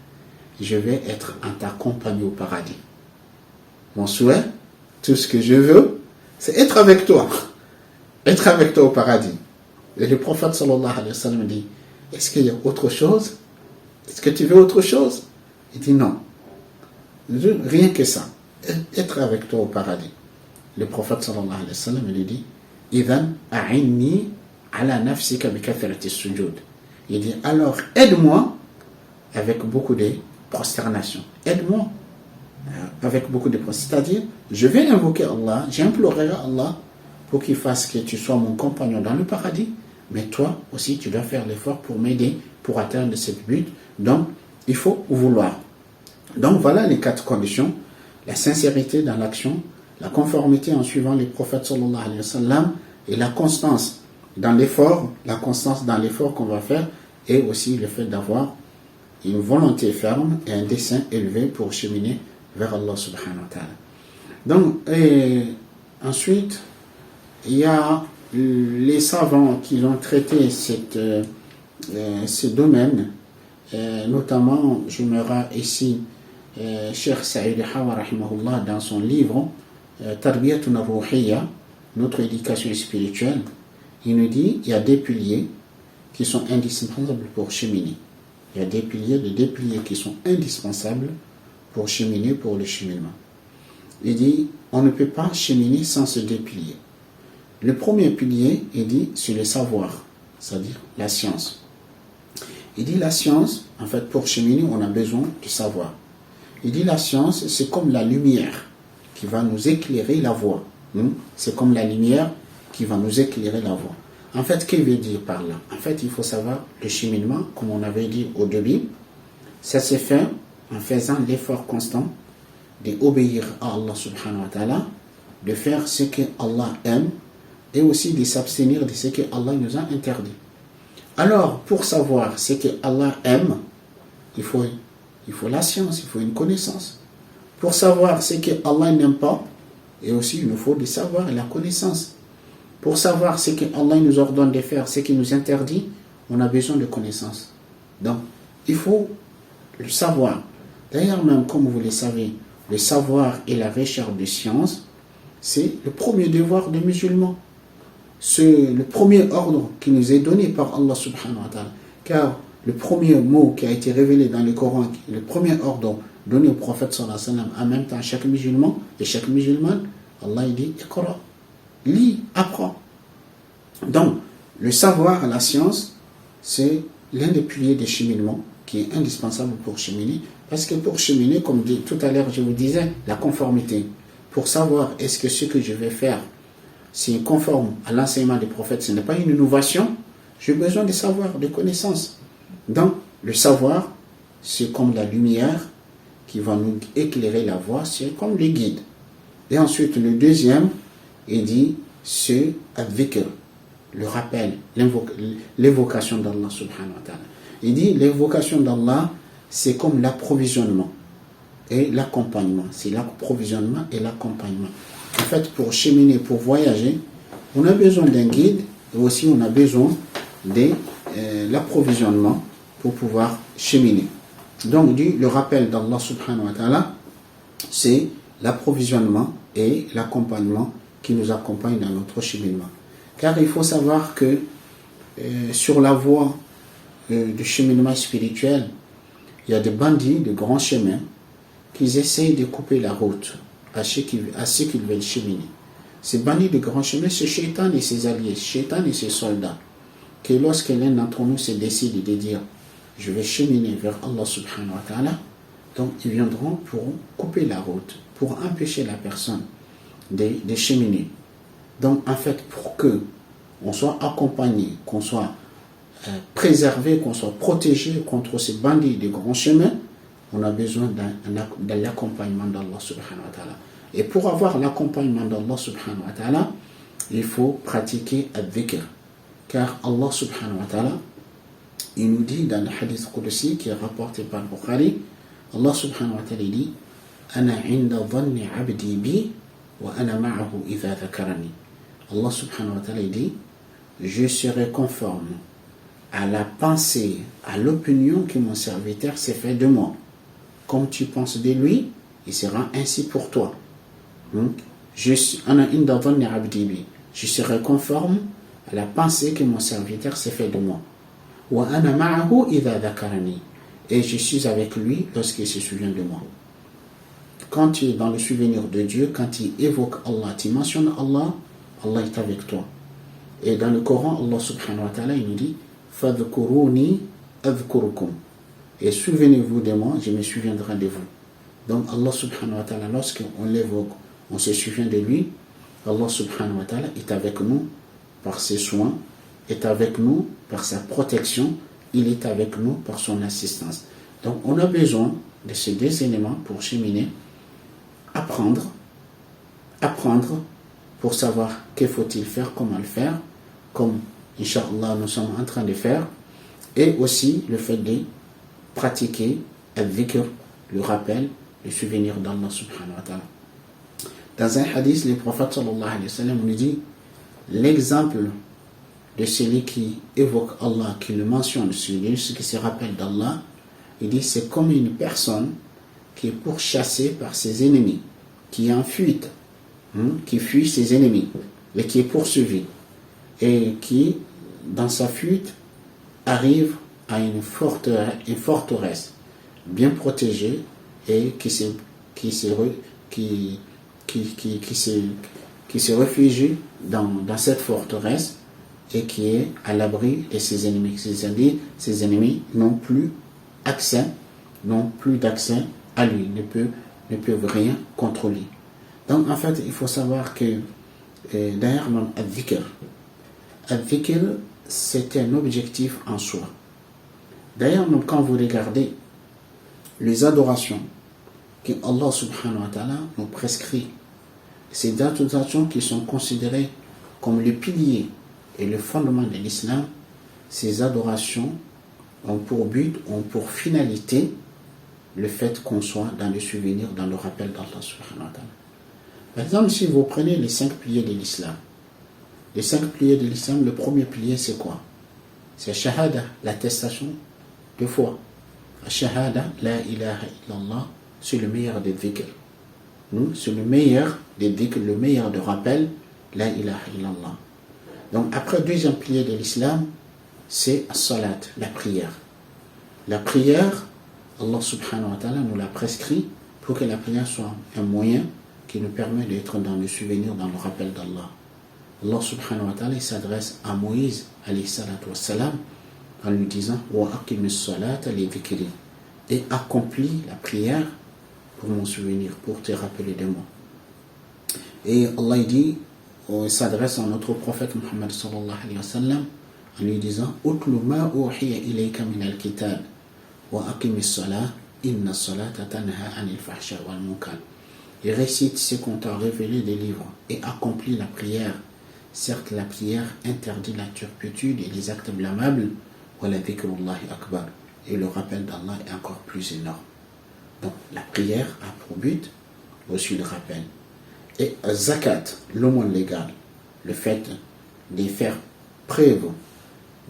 je vais être en ta compagnie au paradis. Mon souhait, tout ce que je veux, c'est être avec toi. Être avec toi au paradis. Et le prophète sallallahu alayhi wa sallam dit, est-ce qu'il y a autre chose? Est-ce que tu veux autre chose? Il dit non. Rien que ça. Être avec toi au paradis. Le prophète sallallahu alayhi wa sallam lui dit, Idhan a'inni ala nafsika bi kathrati sujud. Il dit, alors aide-moi avec beaucoup de prosternation. Aide-moi avec beaucoup de prosternation. C'est-à-dire, je vais invoquer Allah, j'implorerai Allah pour qu'il fasse que tu sois mon compagnon dans le paradis, mais toi aussi tu dois faire l'effort pour m'aider, pour atteindre cette but. Donc, il faut vouloir. Donc voilà les 4 conditions: la sincérité dans l'action, la conformité en suivant les prophètes sallallahu alayhi wa sallam, et la constance dans l'effort, qu'on va faire, et aussi le fait d'avoir une volonté ferme et un dessein élevé pour cheminer vers Allah subhanahu wa ta'ala. Donc, ensuite, il y a les savants qui ont traité ce domaine, notamment, je me rends ici, Cheikh Saïd Hawa rahimahullah, dans son livre Tarbiyatun Ruhiyya, notre éducation spirituelle, il nous dit il y a des piliers qui sont indispensables pour cheminer. Il y a des piliers qui sont indispensables pour cheminer, pour le cheminement. Il dit on ne peut pas cheminer sans ces 2 piliers. Le premier pilier, il dit, c'est le savoir, c'est-à-dire la science. Il dit la science, en fait, pour cheminer, on a besoin du savoir. Il dit la science, c'est comme la lumière qui va nous éclairer la voie. C'est comme la lumière qui va nous éclairer la voie. En fait, qu'est-ce qu'il veut dire par là? En fait, il faut savoir le cheminement, comme on avait dit au début, ça se fait en faisant l'effort constant d'obéir à Allah subhanahu wa ta'ala, de faire ce que Allah aime, et aussi de s'abstenir de ce que Allah nous a interdit. Alors, pour savoir ce que Allah aime, il faut la science, il faut une connaissance. Pour savoir ce que Allah n'aime pas, et aussi il nous faut le savoir et la connaissance. Pour savoir ce que Allah nous ordonne de faire, ce qu'il nous interdit, on a besoin de connaissance. Donc, il faut le savoir. D'ailleurs, même comme vous le savez, le savoir et la recherche de science, c'est le premier devoir des musulmans. C'est le premier ordre qui nous est donné par Allah subhanahu wa ta'ala. Car le premier mot qui a été révélé dans le Coran, le premier ordre donné au prophète sallallahu alayhi wa sallam, en même temps à chaque musulman et chaque musulmane, Allah il dit Iqra, lis, apprends. Donc, le savoir, la science, c'est l'un des piliers des cheminements qui est indispensable pour cheminer. Parce que pour cheminer, comme tout à l'heure je vous disais, la conformité. pour savoir est-ce que ce que je vais faire, c'est conforme à l'enseignement des prophètes, ce n'est pas une innovation, j'ai besoin de savoir, de connaissances. Donc, le savoir, c'est comme la lumière qui va nous éclairer la voie, c'est comme le guide. Et ensuite, le deuxième, il dit, c'est al-dhikr, le rappel, l'évocation d'Allah subhanahu wa ta'ala. Il dit, l'évocation d'Allah, c'est comme l'approvisionnement et l'accompagnement. C'est l'approvisionnement et l'accompagnement. En fait, pour cheminer, pour voyager, on a besoin d'un guide et aussi on a besoin de l'approvisionnement pour pouvoir cheminer. Donc, le rappel d'Allah subhanahu wa ta'ala, c'est l'approvisionnement et l'accompagnement qui nous accompagnent dans notre cheminement. Car il faut savoir que sur la voie du cheminement spirituel, il y a des bandits de grands chemins qui essayent de couper la route à ceux qui veulent cheminer. Ces bandits de grands chemins, c'est Shaitan et ses alliés, Shaitan et ses soldats, que lorsque l'un d'entre nous se décide de dire « je vais cheminer vers Allah subhanahu wa ta'ala », donc ils viendront pour couper la route, pour empêcher la personne de cheminer. Donc en fait, pour que on soit accompagné, qu'on soit préservé, qu'on soit protégé contre ces bandits de grands chemins, on a besoin de l'accompagnement d'Allah subhanahu wa ta'ala. Et pour avoir l'accompagnement d'Allah subhanahu wa ta'ala, il faut pratiquer al-dhikr. Car Allah subhanahu wa ta'ala, il nous dit dans le hadith Qudsi qui est rapporté par Bukhari, Allah subhanahu wa ta'ala dit Ana inda dhanni abdi bi wa ana ma'ahu idha dhakarani. Allah subhanahu wa ta'ala dit je serai conforme à la pensée, à l'opinion que mon serviteur s'est fait de moi. Comme tu penses de lui, il sera ainsi pour toi. Donc, je serai conforme à la pensée que mon serviteur s'est fait de moi. Et je suis avec lui lorsqu'il se souvient de moi. Quand tu es dans le souvenir de Dieu, quand tu évoques Allah, tu mentionnes Allah, Allah est avec toi. Et dans le Coran, Allah subhanahu wa ta'ala, il nous dit Fadhkuruni adhkurukum. Et souvenez-vous de moi, je me souviendrai de vous. Donc Allah subhanahu wa ta'ala, lorsqu'on l'évoque, on se souvient de lui, Allah subhanahu wa ta'ala est avec nous par ses soins, est avec nous par sa protection, il est avec nous par son assistance. Donc on a besoin de ces deux éléments pour cheminer, apprendre pour savoir que faut-il faire, comment le faire, comme Inch'Allah nous sommes en train de faire, et aussi le fait de pratiquer al-dhikr, le rappel, le souvenir d'Allah subhanahu wa ta'ala. Dans un hadith, le prophète sallallahu alayhi wa sallam nous dit l'exemple de celui qui évoque Allah, qui le mentionne, celui qui se rappelle d'Allah, il dit c'est comme une personne qui est pourchassée par ses ennemis, qui est en fuite, qui fuit ses ennemis, et qui est poursuivi, et qui, dans sa fuite, arrive à une forteresse bien protégée et qui se réfugie dans cette forteresse et qui est à l'abri de ses ennemis. C'est-à-dire, ses ennemis n'ont plus d'accès à lui, ne peuvent rien contre lui. Donc en fait, il faut savoir que derrière le al-dhikr, c'est un objectif en soi. D'ailleurs, quand vous regardez les adorations que Allah subhanahu wa ta'ala nous prescrit, ces adorations qui sont considérées comme le pilier et le fondement de l'islam, ces adorations ont pour but, ont pour finalité le fait qu'on soit dans le souvenir, dans le rappel d'Allah subhanahu wa ta'ala. Par exemple, si vous prenez les 5 piliers de l'islam, les 5 piliers de l'islam, le premier pilier c'est quoi? C'est shahada, l'attestation de foi. Shahada, la ilaha illallah, c'est le meilleur des dhikr. C'est le meilleur des dhikr, le meilleur de rappel, la ilaha illallah. Donc après, deuxième pilier de l'islam, c'est salat, la prière. La prière, Allah subhanahu wa ta'ala nous l'a prescrit pour que la prière soit un moyen qui nous permet d'être dans le souvenir, dans le rappel d'Allah. Allah subhanahu wa ta'ala il s'adresse à Moïse alayhi salatu wassalam en lui disant wa aqimis salata li dhikri, et accomplis la prière pour mon souvenir, pour te rappeler de moi. Et Allah dit, il s'adresse à notre prophète Muhammad sallallahu alayhi wa sallam en lui disant Utlu ma uhiya ilayka min al-kitab wa aqimi as-salah inna as-salata tanha anil fahsha wal munkar. Et récite ce qu'on t'a révélé des livres et accomplis la prière. Certes, la prière interdit la turpitude et les actes blâmables. Wa la dhikrullahi akbar. Et le rappel d'Allah est encore plus énorme. Donc, la prière a pour but aussi le rappel. Et zakat, l'aumône légale, le fait de faire preuve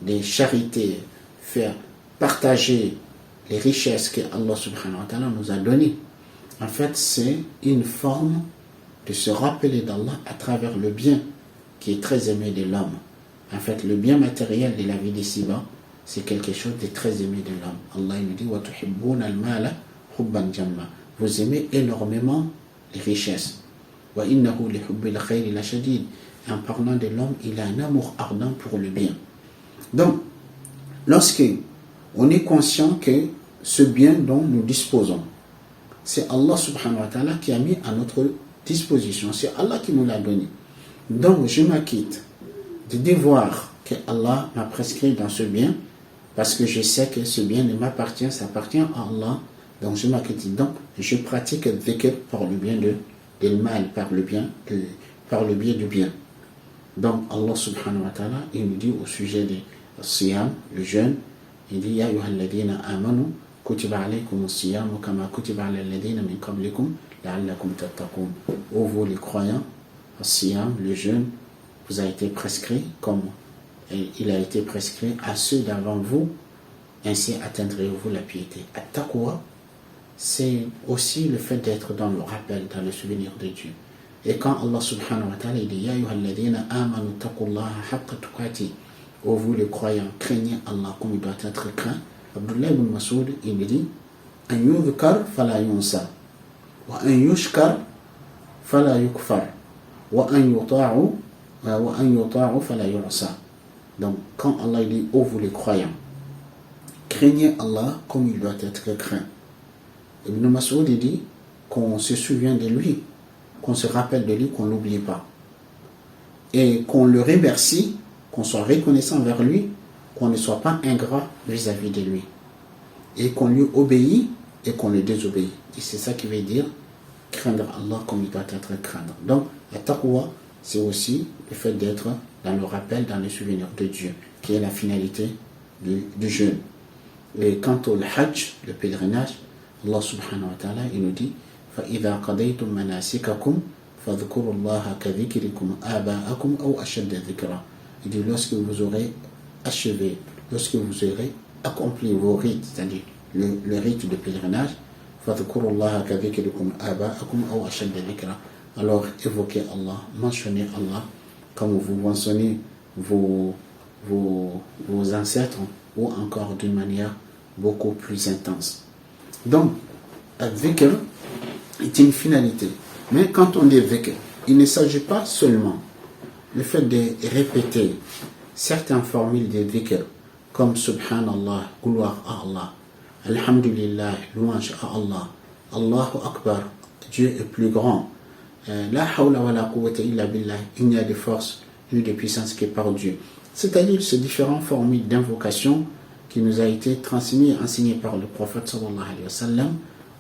des charités, faire partager les richesses que Allah subhanahu wa ta'ala nous a données. En fait, c'est une forme de se rappeler d'Allah à travers le bien qui est très aimé de l'homme. En fait, le bien matériel de la vie d'ici-bas, c'est quelque chose de très aimé de l'homme. Allah nous dit wa tuhibbuna al-mala hubban jamma. Vous aimez énormément les richesses. Wa innahu li hubbil khayri la shadid. En parlant de l'homme, il a un amour ardent pour le bien. Donc, lorsque on est conscient que ce bien dont nous disposons, c'est Allah subhanahu wa ta'ala qui a mis à notre disposition. C'est Allah qui nous l'a donné. Donc, je m'acquitte des devoirs que Allah m'a prescrit dans ce bien, parce que je sais que ce bien ne m'appartient, ça appartient à Allah. Donc, je m'acquitte. Donc, je pratique le dhikr par le bien de mal, par le biais du bien. Donc, Allah subhanahu wa ta'ala, il nous dit au sujet du siyam, le jeûne, il dit Ya ayyuhal ladhina amanu kutiba alaykum as-siyam kama kutiba ala alladhina min qablikum la'allakum tattaqun. Ô vous les croyants, as-siyam, le jeûne, vous a été prescrit comme il a été prescrit à ceux d'avant vous, ainsi atteindrez-vous la piété. At-taqwa, c'est aussi le fait d'être dans le rappel, dans le souvenir de Dieu. Et quand Allah subhanahu wa ta'ala dit Ya ayyuhal ladhina amanu taqullaha haqqa tuqati, ô vous les croyants, craignez Allah comme il doit être craint. Abdullah ibn Mas'ud, il dit An yudhkar fala yunsa, wa an yushkar fala yukfar, wa an yuta'u fala yu'sa. Donc, quand Allah dit ô vous les croyants, craignez Allah comme il doit être craint. Ibn Mas'ud dit qu'on se souvient de lui, qu'on se rappelle de lui, qu'on ne l'oublie pas. Et qu'on le remercie, qu'on soit reconnaissant vers lui, qu'on ne soit pas ingrat vis-à-vis de lui. Et qu'on lui obéit et qu'on le désobéit. Et c'est ça qui veut dire craindre Allah comme il doit être craindre. Donc, la taqwa, c'est aussi le fait d'être dans le rappel, dans le souvenir de Dieu, qui est la finalité du jeûne. Et quant au hajj, le pèlerinage, Allah subhanahu wa ta'ala, il nous dit فَإِذَا قَضَيْتُمْ مَنَاسِكَكُمْ فَاذْكُرُوا اللَّهَ كَذِكْرِكُمْ آبَاءَكُمْ أَوْ أَشَدَّ ذِكْرًا. Il dit lorsque vous aurez achevé, lorsque vous aurez accompli vos rites, c'est-à-dire le rite de pèlerinage, فَاذْكُرُوا اللَّهَ كَذِكْرِكُمْ آبَاءَكُمْ أَوْ أَشَدَّ ذِكْرًا. Alors évoquez Allah, mentionnez Allah comme vous mentionnez vos ancêtres, ou encore d'une manière beaucoup plus intense. Donc, le dhikr est une finalité. Mais quand on dit dhikr, il ne s'agit pas seulement le fait de répéter certaines formules de dhikr, comme Subhanallah, gloire à Allah, Alhamdulillah, louange à Allah, Allahu Akbar, Dieu est plus grand, La hawla wa la quwwata illa billah, il n'y a de force ni de puissance que par Dieu. C'est-à-dire ces différentes formules d'invocation qui nous a été transmis et enseignées par le prophète sallallahu alayhi wa sallam.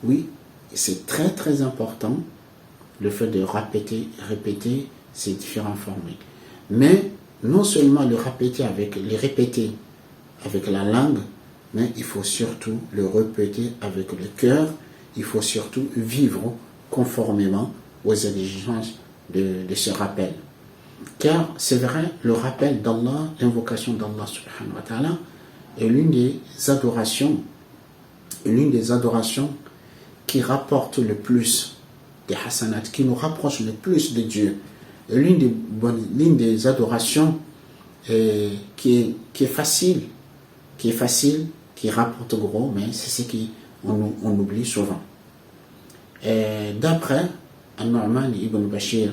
Oui, c'est très très important le fait de répéter ces différentes formules. Mais non seulement les répéter avec la langue, mais il faut surtout le répéter avec le cœur, il faut surtout vivre conformément aux exigences de ce rappel. Car c'est vrai, le rappel d'Allah, l'invocation d'Allah subhanahu wa ta'ala, est l'une des adorations qui rapporte le plus des hasanat, qui nous rapproche le plus de Dieu. Et l'une des adorations qui est facile, qui rapporte gros, mais c'est ce qu'on oublie souvent. Et d'après An-Nu'man ibn Bashir,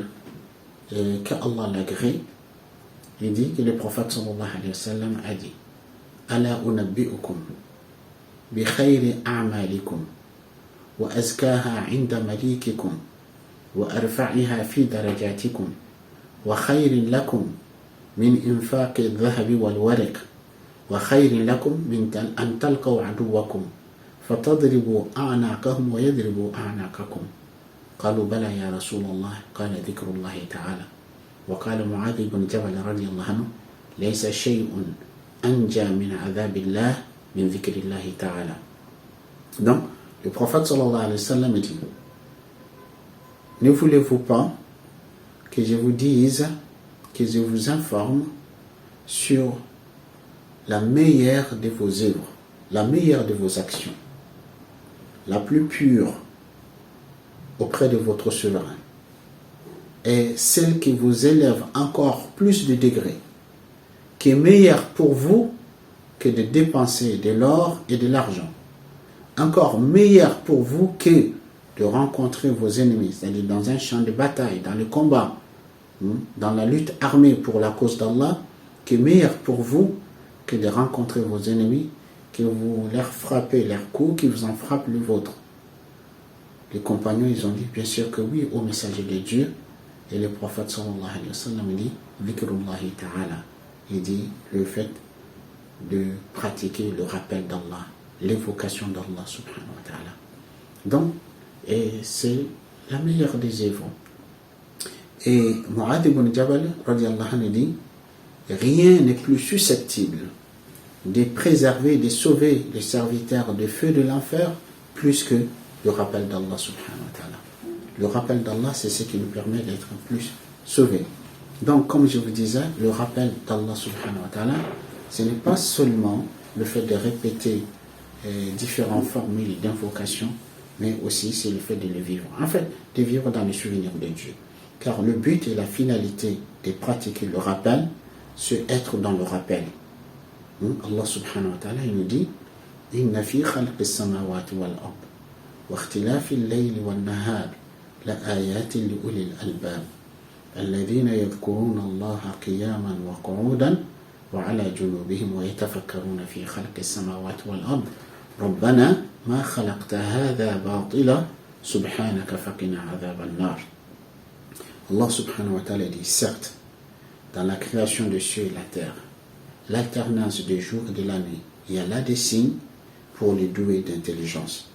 qu'Allah l'agrée, il dit que le prophète sallallahu alayhi wa sallam a dit Ala unabbi'ukum bi khayri a'malikum wa azkaha 'inda malikikum وأرفعها في درجاتكم وخير لكم من إنفاق الذهب والورق وخير لكم من أن تلقوا عدوكم فتضربوا أعناقهم ويضربوا أعناقكم قالوا بلى يا رسول الله قال ذكر الله تعالى وقال معاذ بن جبل رضي الله عنه ليس شيء أنجى من عذاب الله من ذكر الله تعالى. Donc le prophète sallallahu alayhi wa sallam dit: ne voulez-vous pas que je vous dise, que je vous informe sur la meilleure de vos œuvres, la meilleure de vos actions, la plus pure auprès de votre souverain, et celle qui vous élève encore plus de degrés, qui est meilleure pour vous que de dépenser de l'or et de l'argent, encore meilleure pour vous que de rencontrer vos ennemis, c'est-à-dire dans un champ de bataille, dans le combat, dans la lutte armée pour la cause d'Allah, qui est meilleure pour vous que de rencontrer vos ennemis, que vous leur frappez leurs coups, qu'ils vous en frappent le vôtre. Les compagnons, ils ont dit bien sûr que oui, au messager de Dieu. Et le prophète sallallahu alayhi wa sallam dit Dhikrullahi ta'ala. Il dit le fait de pratiquer le rappel d'Allah, l'évocation d'Allah subhanahu wa ta'ala. Donc, et c'est la meilleure des œuvres. Et Mu'adh ibn Jabal radiallahu anhu dit rien n'est plus susceptible de préserver, de sauver les serviteurs du feu de l'enfer plus que le rappel d'Allah subhanahu wa ta'ala. Le rappel d'Allah, c'est ce qui nous permet d'être plus sauvés. Donc, comme je vous disais, le rappel d'Allah subhanahu wa ta'ala, ce n'est pas seulement le fait de répéter différentes formules d'invocation, mais aussi c'est le fait de le vivre. En fait, de vivre dans le souvenir de Dieu. Car le but et la finalité de pratiquer le rappel, c'est être dans le rappel. Allah subhanahu wa ta'ala, il nous dit Inna fi khalqis samawati wal ard wa ikhtilafi al-layli wan nahar la ayatin li ulil albab alladhina yadhkuruna Allaha qiyaman wa qu'udan wa ala junubihim wa yatafakkaruna fi khalqis samawati wal ard rabbana ma khalaqta hadha batila subhanaka faqina adhaban nar. Allah subhanahu wa ta'ala dit certes, dans la création des cieux et la terre, l'alternance des jours et de la nuit, il y a là des signes pour les doués d'intelligence.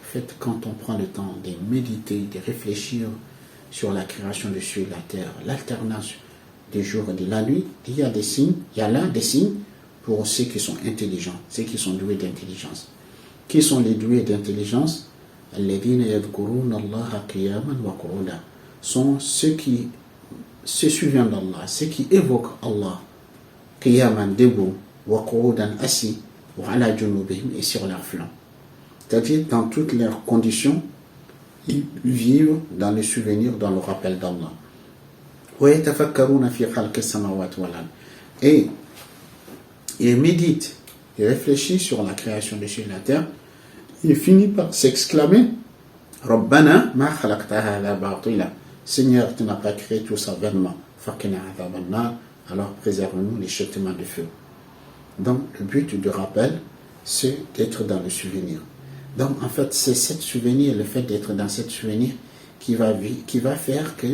En fait, quand on prend le temps de méditer, de réfléchir sur la création des cieux et de la terre, l'alternance des jours et de la nuit, il y a des signes, il y a là des signes pour ceux qui sont intelligents, ceux qui sont doués d'intelligence. Qui sont les doués d'intelligence? Alladhina yadhkuruna Allaha qiyaman wa qu'udan, sont ceux qui se souviennent d'Allah, ceux qui évoquent Allah, qiyaman debout, wa qu'udan assis, wa ala junubihim et sur leurs flancs. C'est-à-dire dans toutes leurs conditions, ils vivent dans le souvenir, dans le rappel d'Allah. Wa yatafakkaruna fi khalqis samawati wal ard, et ils méditent, ils réfléchissent sur la création des cieux et de la terre. Il finit par s'exclamer Rabbana ma khalaqta hadha batila, Seigneur, tu n'as pas créé tout ça vainement. Faqina adhaban nar, alors préserve-nous les châtiments de feu. Donc le but du rappel, c'est d'être dans le souvenir. Donc en fait, c'est ce souvenir, le fait d'être dans ce souvenir qui va faire que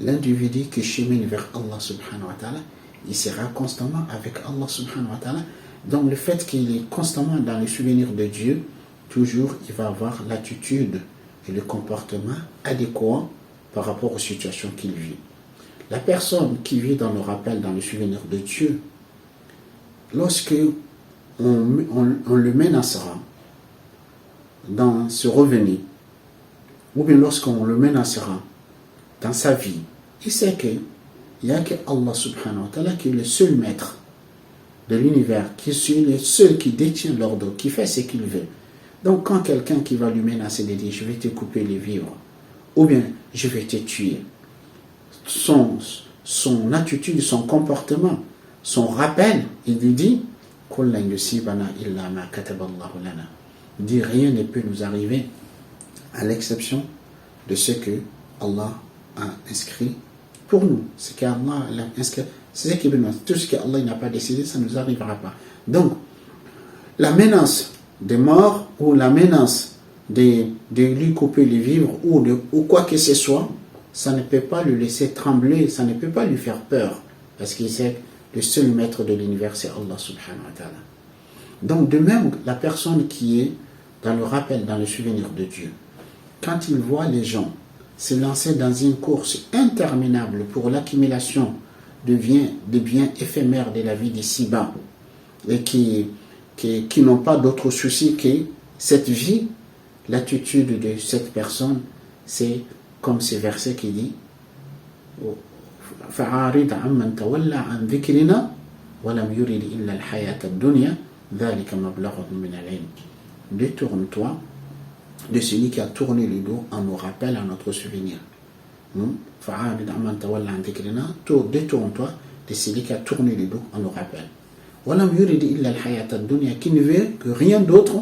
l'individu qui chemine vers Allah subhanahu wa ta'ala, il sera constamment avec Allah subhanahu wa ta'ala. Donc le fait qu'il est constamment dans le souvenir de Dieu, toujours il va avoir l'attitude et le comportement adéquat par rapport aux situations qu'il vit. La personne qui vit dans le rappel, dans le souvenir de Dieu, lorsque on le menacera dans ce revenu, ou bien lorsqu'on le menacera dans sa vie, il sait qu'il n'y a que Allah subhanahu wa ta'ala qui est le seul maître de l'univers, qui est le seul qui détient l'ordre, qui fait ce qu'il veut. Donc quand quelqu'un qui va lui menacer de dire je vais te couper les vivres, ou bien je vais te tuer, son attitude, son comportement, son rappel, il lui dit dit rien ne peut nous arriver à l'exception de ce que Allah a inscrit pour nous. Ce qu'Allah a inscrit, c'est ce qui est tout ce qu'Allah n'a pas décidé, ça ne nous arrivera pas. Donc la menace de mort ou la menace de lui couper les vivres ou quoi que ce soit, ça ne peut pas le laisser trembler, ça ne peut pas lui faire peur, parce qu'il sait que le seul maître de l'univers, c'est Allah subhanahu wa ta'ala. Donc de même, la personne qui est dans le rappel, dans le souvenir de Dieu, quand il voit les gens se lancer dans une course interminable pour l'accumulation de biens éphémères de la vie d'ici-bas, et qui n'ont pas d'autre souci que cette vie, l'attitude de cette personne, c'est comme ce verset qui dit فَعَارِضْ عَمَّنْ تَوَلَّى عَنْ ذِكْرِنَا وَلَمْ يُرِدْ إِلَّا الْحَيَاةَ الدُّنْيَا ذَلِكَ مَبْلَغُهُ مِنَ الْعِلْمِ. Détourne-toi de celui qui a tourné le dos à nos rappels, à notre souvenir. فَعَارِضْ عَمَّنْ تَوَلَّى عَنْ ذِكْرِنَا, détourne-toi de celui qui a tourné le dos à nos rappels. وَلَمْ يُرِدْ إِلَّا الْحَيَاةَ الدُّنْيَا, qui ne veut que rien d'autre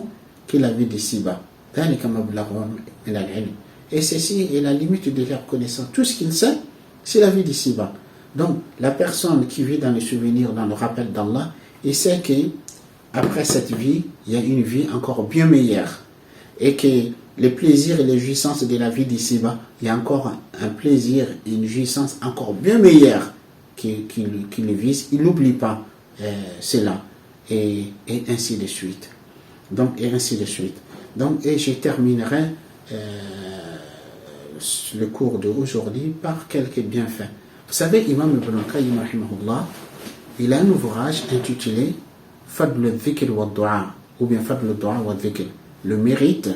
que la vie d'ici-bas. ذَلِكَ مَبْلَغُهُ مِنَ الْعِلْمِ. Et ceci est la limite de leur connaissance. Tout ce qu'il sait, c'est la vie d'ici-bas. Donc, la personne qui vit dans le souvenir, dans le rappel d'Allah, il sait qu'après cette vie, il y a une vie encore bien meilleure. Et que les plaisirs et les jouissances de la vie d'ici-bas, il y a encore un plaisir et une jouissance encore bien meilleure qui le vise. Il n'oublie pas cela. Et ainsi de suite. Donc, et je terminerai le cours d'aujourd'hui par quelques bienfaits. Vous savez, Imam Ibn al-Qayyim rahimahullah, il a un ouvrage intitulé Fadl al-Dhikr wa al-Du'a, ou bien Fadl al-Du'a wa al-Dhikr, le mérite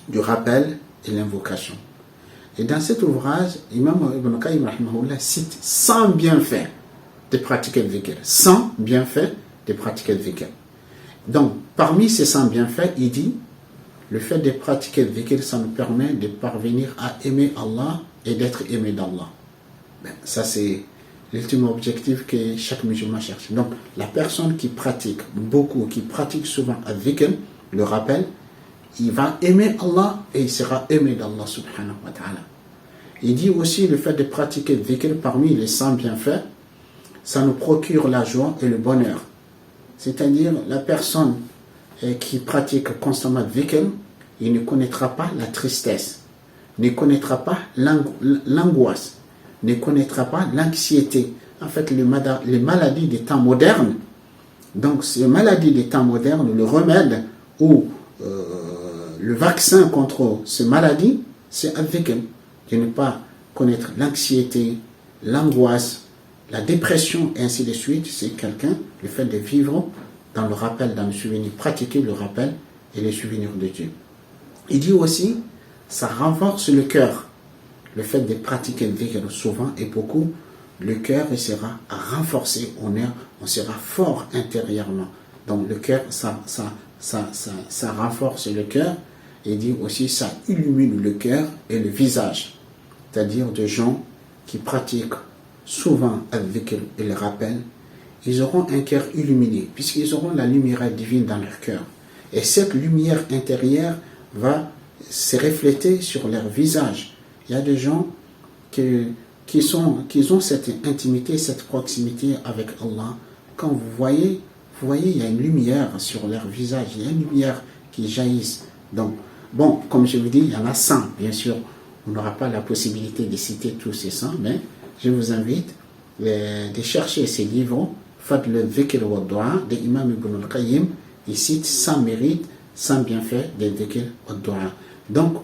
du rappel et l'invocation. Et dans cet ouvrage, Imam Ibn al-Qayyim rahimahullah cite 100 bienfaits de pratiquer le dhikr. 100 bienfaits de pratiquer le dhikr. Donc, parmi ces 100 bienfaits, il dit le fait de pratiquer le dhikr, ça nous permet de parvenir à aimer Allah et d'être aimé d'Allah. Ça, c'est l'ultime objectif que chaque musulman cherche. Donc, la personne qui pratique beaucoup, qui pratique souvent le dhikr, le rappel, il va aimer Allah et il sera aimé d'Allah subhanahu wa ta'ala. Il dit aussi le fait de pratiquer le dhikr, parmi les 100 bienfaits, ça nous procure la joie et le bonheur. C'est-à-dire, la personne qui pratique constamment le dhikr, il ne connaîtra pas la tristesse, ne connaîtra pas l'angoisse, ne connaîtra pas l'anxiété. En fait, les maladies des temps modernes, donc ces maladies des temps modernes, le remède ou le vaccin contre ces maladies, c'est le dhikr. De ne pas connaître l'anxiété, l'angoisse, la dépression, et ainsi de suite, c'est le fait de vivre dans le rappel, dans le souvenir, pratiquer le rappel et les souvenirs de Dieu. Il dit aussi, ça renforce le cœur. Le fait de pratiquer le dhikr souvent et beaucoup, le cœur sera renforcé, on sera fort intérieurement. Donc le cœur, ça renforce le cœur. Il dit aussi, ça illumine le cœur et le visage. C'est-à-dire des gens qui pratiquent souvent le dhikr et le rappel, ils auront un cœur illuminé, puisqu'ils auront la lumière divine dans leur cœur. Et cette lumière intérieure va se refléter sur leur visage. Il y a des gens qui ont cette intimité, cette proximité avec Allah. Quand vous voyez, il y a une lumière sur leur visage, il y a une lumière qui jaillit. Donc, bon, comme je vous dis, il y en a 100, bien sûr. On n'aura pas la possibilité de citer tous ces 100, mais je vous invite de chercher ces livres, Fadl al-Dhikr wa al-Du'a, de Imam Ibn al-Qayyim. Il cite 100 mérites, 100 bienfaits de dhikr wa al-Du'a. Donc,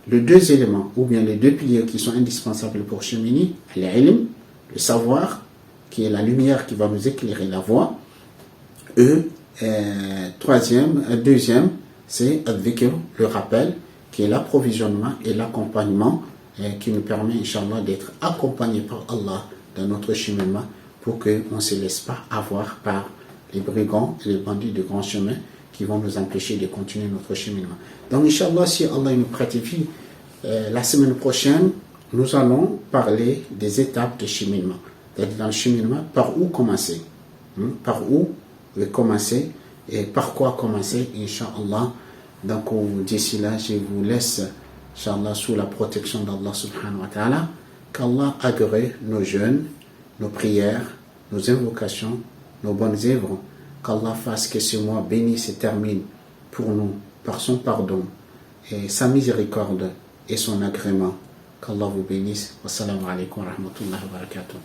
les deux éléments, ou bien les deux piliers qui sont indispensables pour cheminer, l'ilm, le savoir, qui est la lumière qui va nous éclairer la voie. Deuxième, c'est al-Dhikr, le rappel, qui est l'approvisionnement et l'accompagnement qui nous permet, Inch'Allah, d'être accompagnés par Allah dans notre cheminement pour qu'on ne se laisse pas avoir par les brigands et les bandits de grand chemin qui vont nous empêcher de continuer notre cheminement. Donc, Inch'Allah, si Allah nous pratifie, la semaine prochaine, nous allons parler des étapes de cheminement. C'est-à-dire dans le cheminement, par où commencer, par où commencer et par quoi commencer, Inch'Allah. Donc, d'ici là, je vous laisse, Inch'Allah, sous la protection d'Allah subhanahu wa ta'ala. Qu'Allah agrée nos jeûnes, nos prières, nos invocations, nos bonnes œuvres. Qu'Allah fasse que ce mois béni se termine pour nous par son pardon sa miséricorde et son agrément. Qu'Allah vous bénisse. Wassalamu alaikum wa rahmatullahi wa barakatuh.